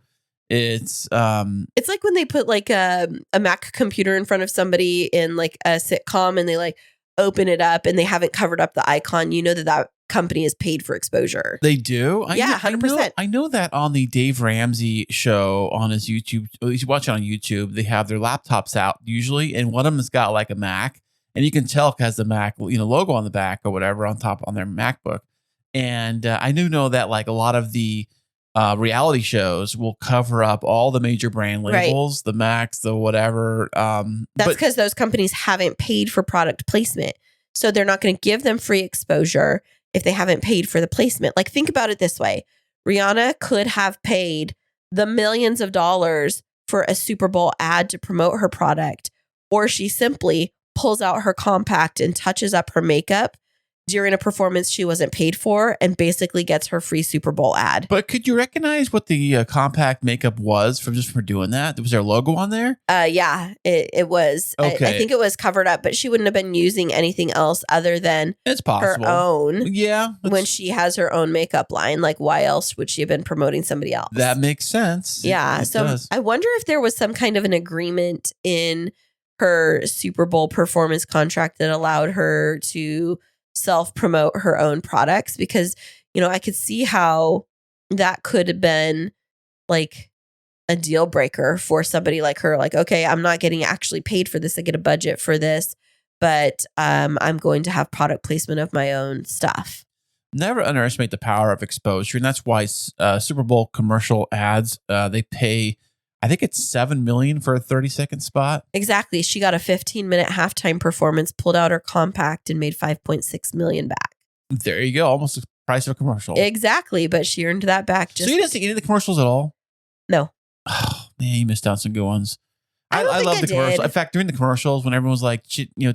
It's like when they put like a Mac computer in front of somebody in like a sitcom and they like open it up and they haven't covered up the icon. That company is paid for exposure. They do? 100%. I know that on the Dave Ramsey show on his YouTube, you should watch it on YouTube, they have their laptops out usually, and one of them has got like a Mac, and you can tell it has the Mac logo on the back or whatever on top on their MacBook. And I do know that like a lot of the reality shows will cover up all the major brand labels, the Macs, the whatever. That's because those companies haven't paid for product placement. So they're not going to give them free exposure if they haven't paid for the placement. Like, think about it this way. Rihanna could have paid the millions of dollars for a Super Bowl ad to promote her product, or she simply pulls out her compact and touches up her makeup during a performance she wasn't paid for and basically gets her free Super Bowl ad. But could you recognize what the compact makeup was for doing that? Was there a logo on there? Yeah, it was. Okay. I think it was covered up, but she wouldn't have been using anything else other than it's possible. her own. Yeah. When she has her own makeup line, like why else would she have been promoting somebody else? That makes sense. Yeah. So does. I wonder if there was some kind of an agreement in her Super Bowl performance contract that allowed her to self-promote her own products, because I could see how that could have been like a deal breaker for somebody like her. Like, okay, I'm not getting actually paid for this. I get a budget for this, but I'm going to have product placement of my own stuff. Never underestimate the power of exposure, and that's why Super Bowl commercial ads, they pay, I think it's $7 million for a 30-second spot. Exactly. She got a 15-minute halftime performance, pulled out her compact, and made $5.6 million back. There you go. Almost the price of a commercial. Exactly. But she earned that back. So you didn't see any of the commercials at all? No. Oh, man, you missed out some good ones. I love the commercials. In fact, during the commercials, when everyone was like,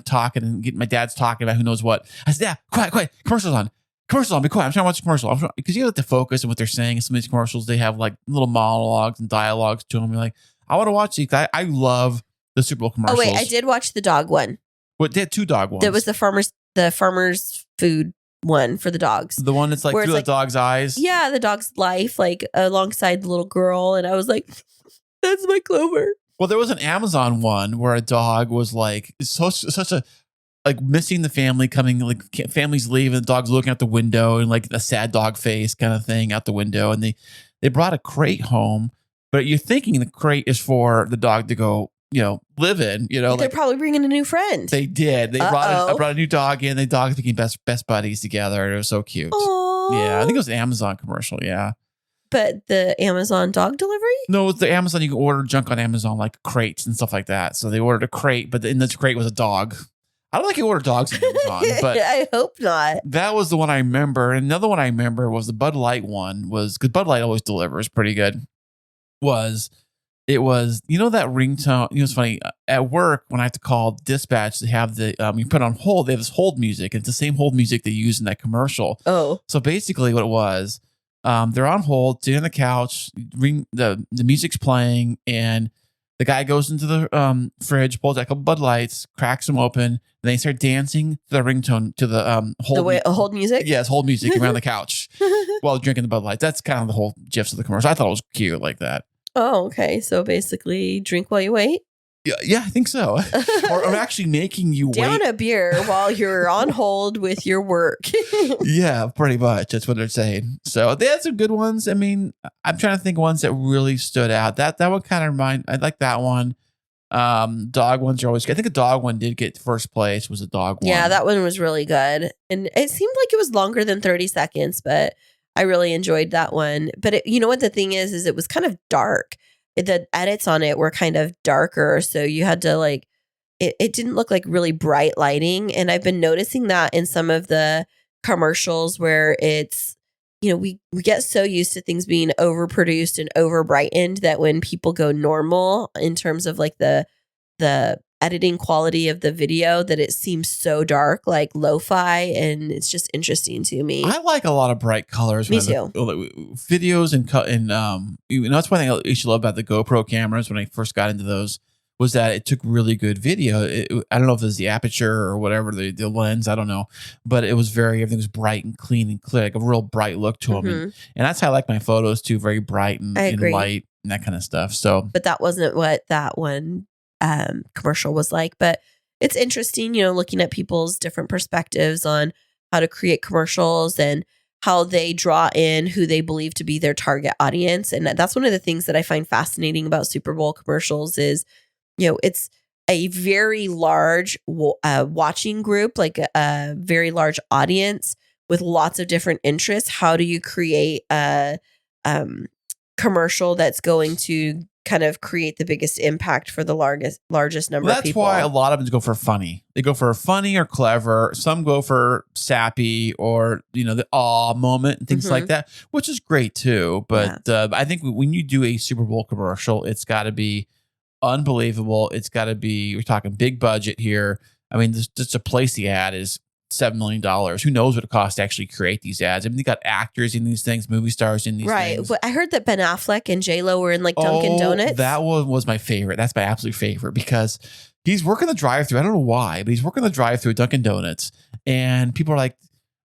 talking and my dad's talking about who knows what, I said, yeah, quiet, commercials on. Commercials on, be quiet. I'm trying to watch the commercial. Because you have to focus on what they're saying. Some of these commercials, they have like little monologues and dialogues to them. You're like, I want to watch these. I love the Super Bowl commercials. Oh, wait, I did watch the dog one. What, they had two dog ones. That was the farmer's food one for the dogs. The one that's like through the dog's eyes. Yeah, the dog's life, like alongside the little girl. And I was like, that's my Clover. Well, there was an Amazon one where a dog was like, such a, like missing the family, coming, like families leave and the dog's looking out the window and like a sad dog face kind of thing out the window. And they brought a crate home, but you're thinking the crate is for the dog to go, live in, They're probably bringing a new friend. They did. They brought a new dog in. The dogs became best buddies together. It was so cute. Aww. Yeah. I think it was an Amazon commercial. Yeah. But the Amazon dog delivery? No, it's the Amazon. You can order junk on Amazon, like crates and stuff like that. So they ordered a crate, but in this crate was a dog. I don't think you order dogs on Amazon, but I hope not. That was the one I remember. And another one I remember was the Bud Light one, because Bud Light always delivers pretty good. It was that ringtone. It's funny at work when I have to call dispatch, they have the you put it on hold. They have this hold music. And it's the same hold music they use in that commercial. Oh, so basically what it was, they're on hold, sitting on the couch, the music's playing, and the guy goes into the fridge, pulls out a couple Bud Lights, cracks them open, and they start dancing to the ringtone, to the hold music? Yes, hold music around the couch while drinking the Bud Lights. That's kind of the whole gist of the commercial. I thought it was cute like that. Oh, okay. So basically, drink while you wait? Yeah, I think so. or actually making you down wait. a beer while you're on hold with your work. Yeah, pretty much. That's what they're saying. So they had some good ones. I mean, I'm trying to think of ones that really stood out. That one kind of I like that one. Dog ones are always good. I think a dog one did get first place, was a dog one. Yeah, that one was really good. And it seemed like it was longer than 30 seconds, but I really enjoyed that one. But you know what the thing is it was kind of dark. The edits on it were kind of darker. So you had to it didn't look like really bright lighting. And I've been noticing that in some of the commercials where it's, we get so used to things being overproduced and over brightened that when people go normal in terms of like the editing quality of the video that it seems so dark, like lo-fi, and it's just interesting to me. I like a lot of bright colors. Me too. Videos and that's one thing I used to love about the GoPro cameras when I first got into those was that it took really good video. I don't know if it was the aperture or whatever, the lens, I don't know, but it was everything was bright and clean and clear, like a real bright look to them. And that's how I like my photos too, very bright and light and that kind of stuff. So, but that wasn't what that one commercial was like. But it's interesting, looking at people's different perspectives on how to create commercials and how they draw in who they believe to be their target audience. And that's one of the things that I find fascinating about Super Bowl commercials is, it's a very large watching group, like a very large audience with lots of different interests. How do you create a commercial that's going to kind of create the biggest impact for the largest number of people? That's why a lot of them go for funny. They go for funny or clever. Some go for sappy or, the awe moment and things like that, which is great too. But I think when you do a Super Bowl commercial, it's got to be unbelievable. It's got to be, we're talking big budget here. I mean, just to place the ad is $7 million. Who knows what it costs to actually create these ads? I mean, they got actors in these things, movie stars in these things. Right. I heard that Ben Affleck and J-Lo were in like Dunkin' Donuts. That one was my favorite. That's my absolute favorite because he's working the drive-thru. I don't know why, but he's working the drive-thru at Dunkin' Donuts. And people are like,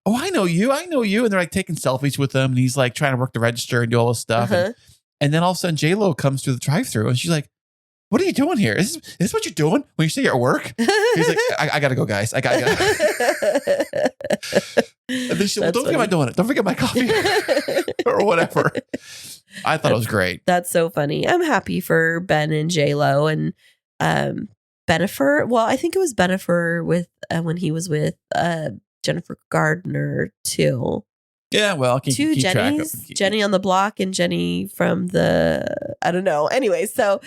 oh, I know you. And they're like taking selfies with him. And he's like trying to work the register and do all this stuff. And then all of a sudden J-Lo comes through the drive-thru and she's like, what are you doing here? Is this what you're doing when you say you're at work? He's like, I got to go, guys. I got to go. And then she's like, well, don't forget my donut. Don't forget my coffee or whatever. I thought it was great. That's so funny. I'm happy for Ben and J-Lo and Bennifer. Well, I think it was Bennifer with when he was with Jennifer Gardner too. Yeah, well, two Jennies, Jenny on the Block and Jenny from I don't know. Anyway, so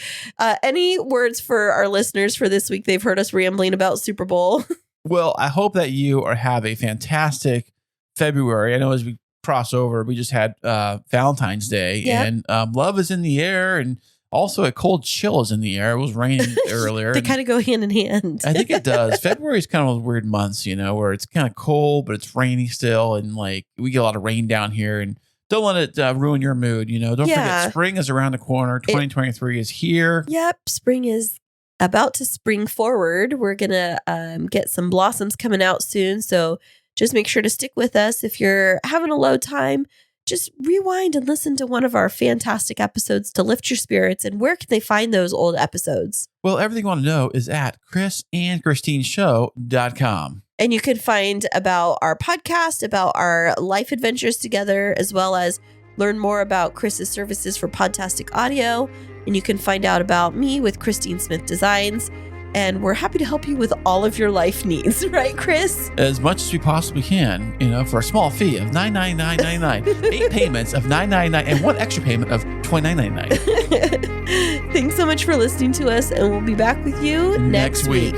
any words for our listeners for this week? They've heard us rambling about Super Bowl. Well, I hope that you have a fantastic February. I know as we cross over, we just had Valentine's Day and love is in the air and also a cold chill is in the air. It was raining earlier. They kind of go hand in hand. I think it does. February is kind of those weird months, where it's kind of cold, but it's rainy still. And like we get a lot of rain down here and don't let it ruin your mood. Don't forget spring is around the corner. 2023 is here. Yep. Spring is about to spring forward. We're going to get some blossoms coming out soon. So just make sure to stick with us. If you're having a low time, just rewind and listen to one of our fantastic episodes to lift your spirits. And where can they find those old episodes? Well, everything you want to know is at chrisandchristineshow.com. And you can find about our podcast, about our life adventures together, as well as learn more about Chris's services for Podtastic Audio. And you can find out about me with Kristine Smith Designs. And we're happy to help you with all of your life needs, right, Chris? As much as we possibly can, for a small fee of $999.99, 8 payments of $999, and 1 extra payment of $29.99. Thanks so much for listening to us, and we'll be back with you next week.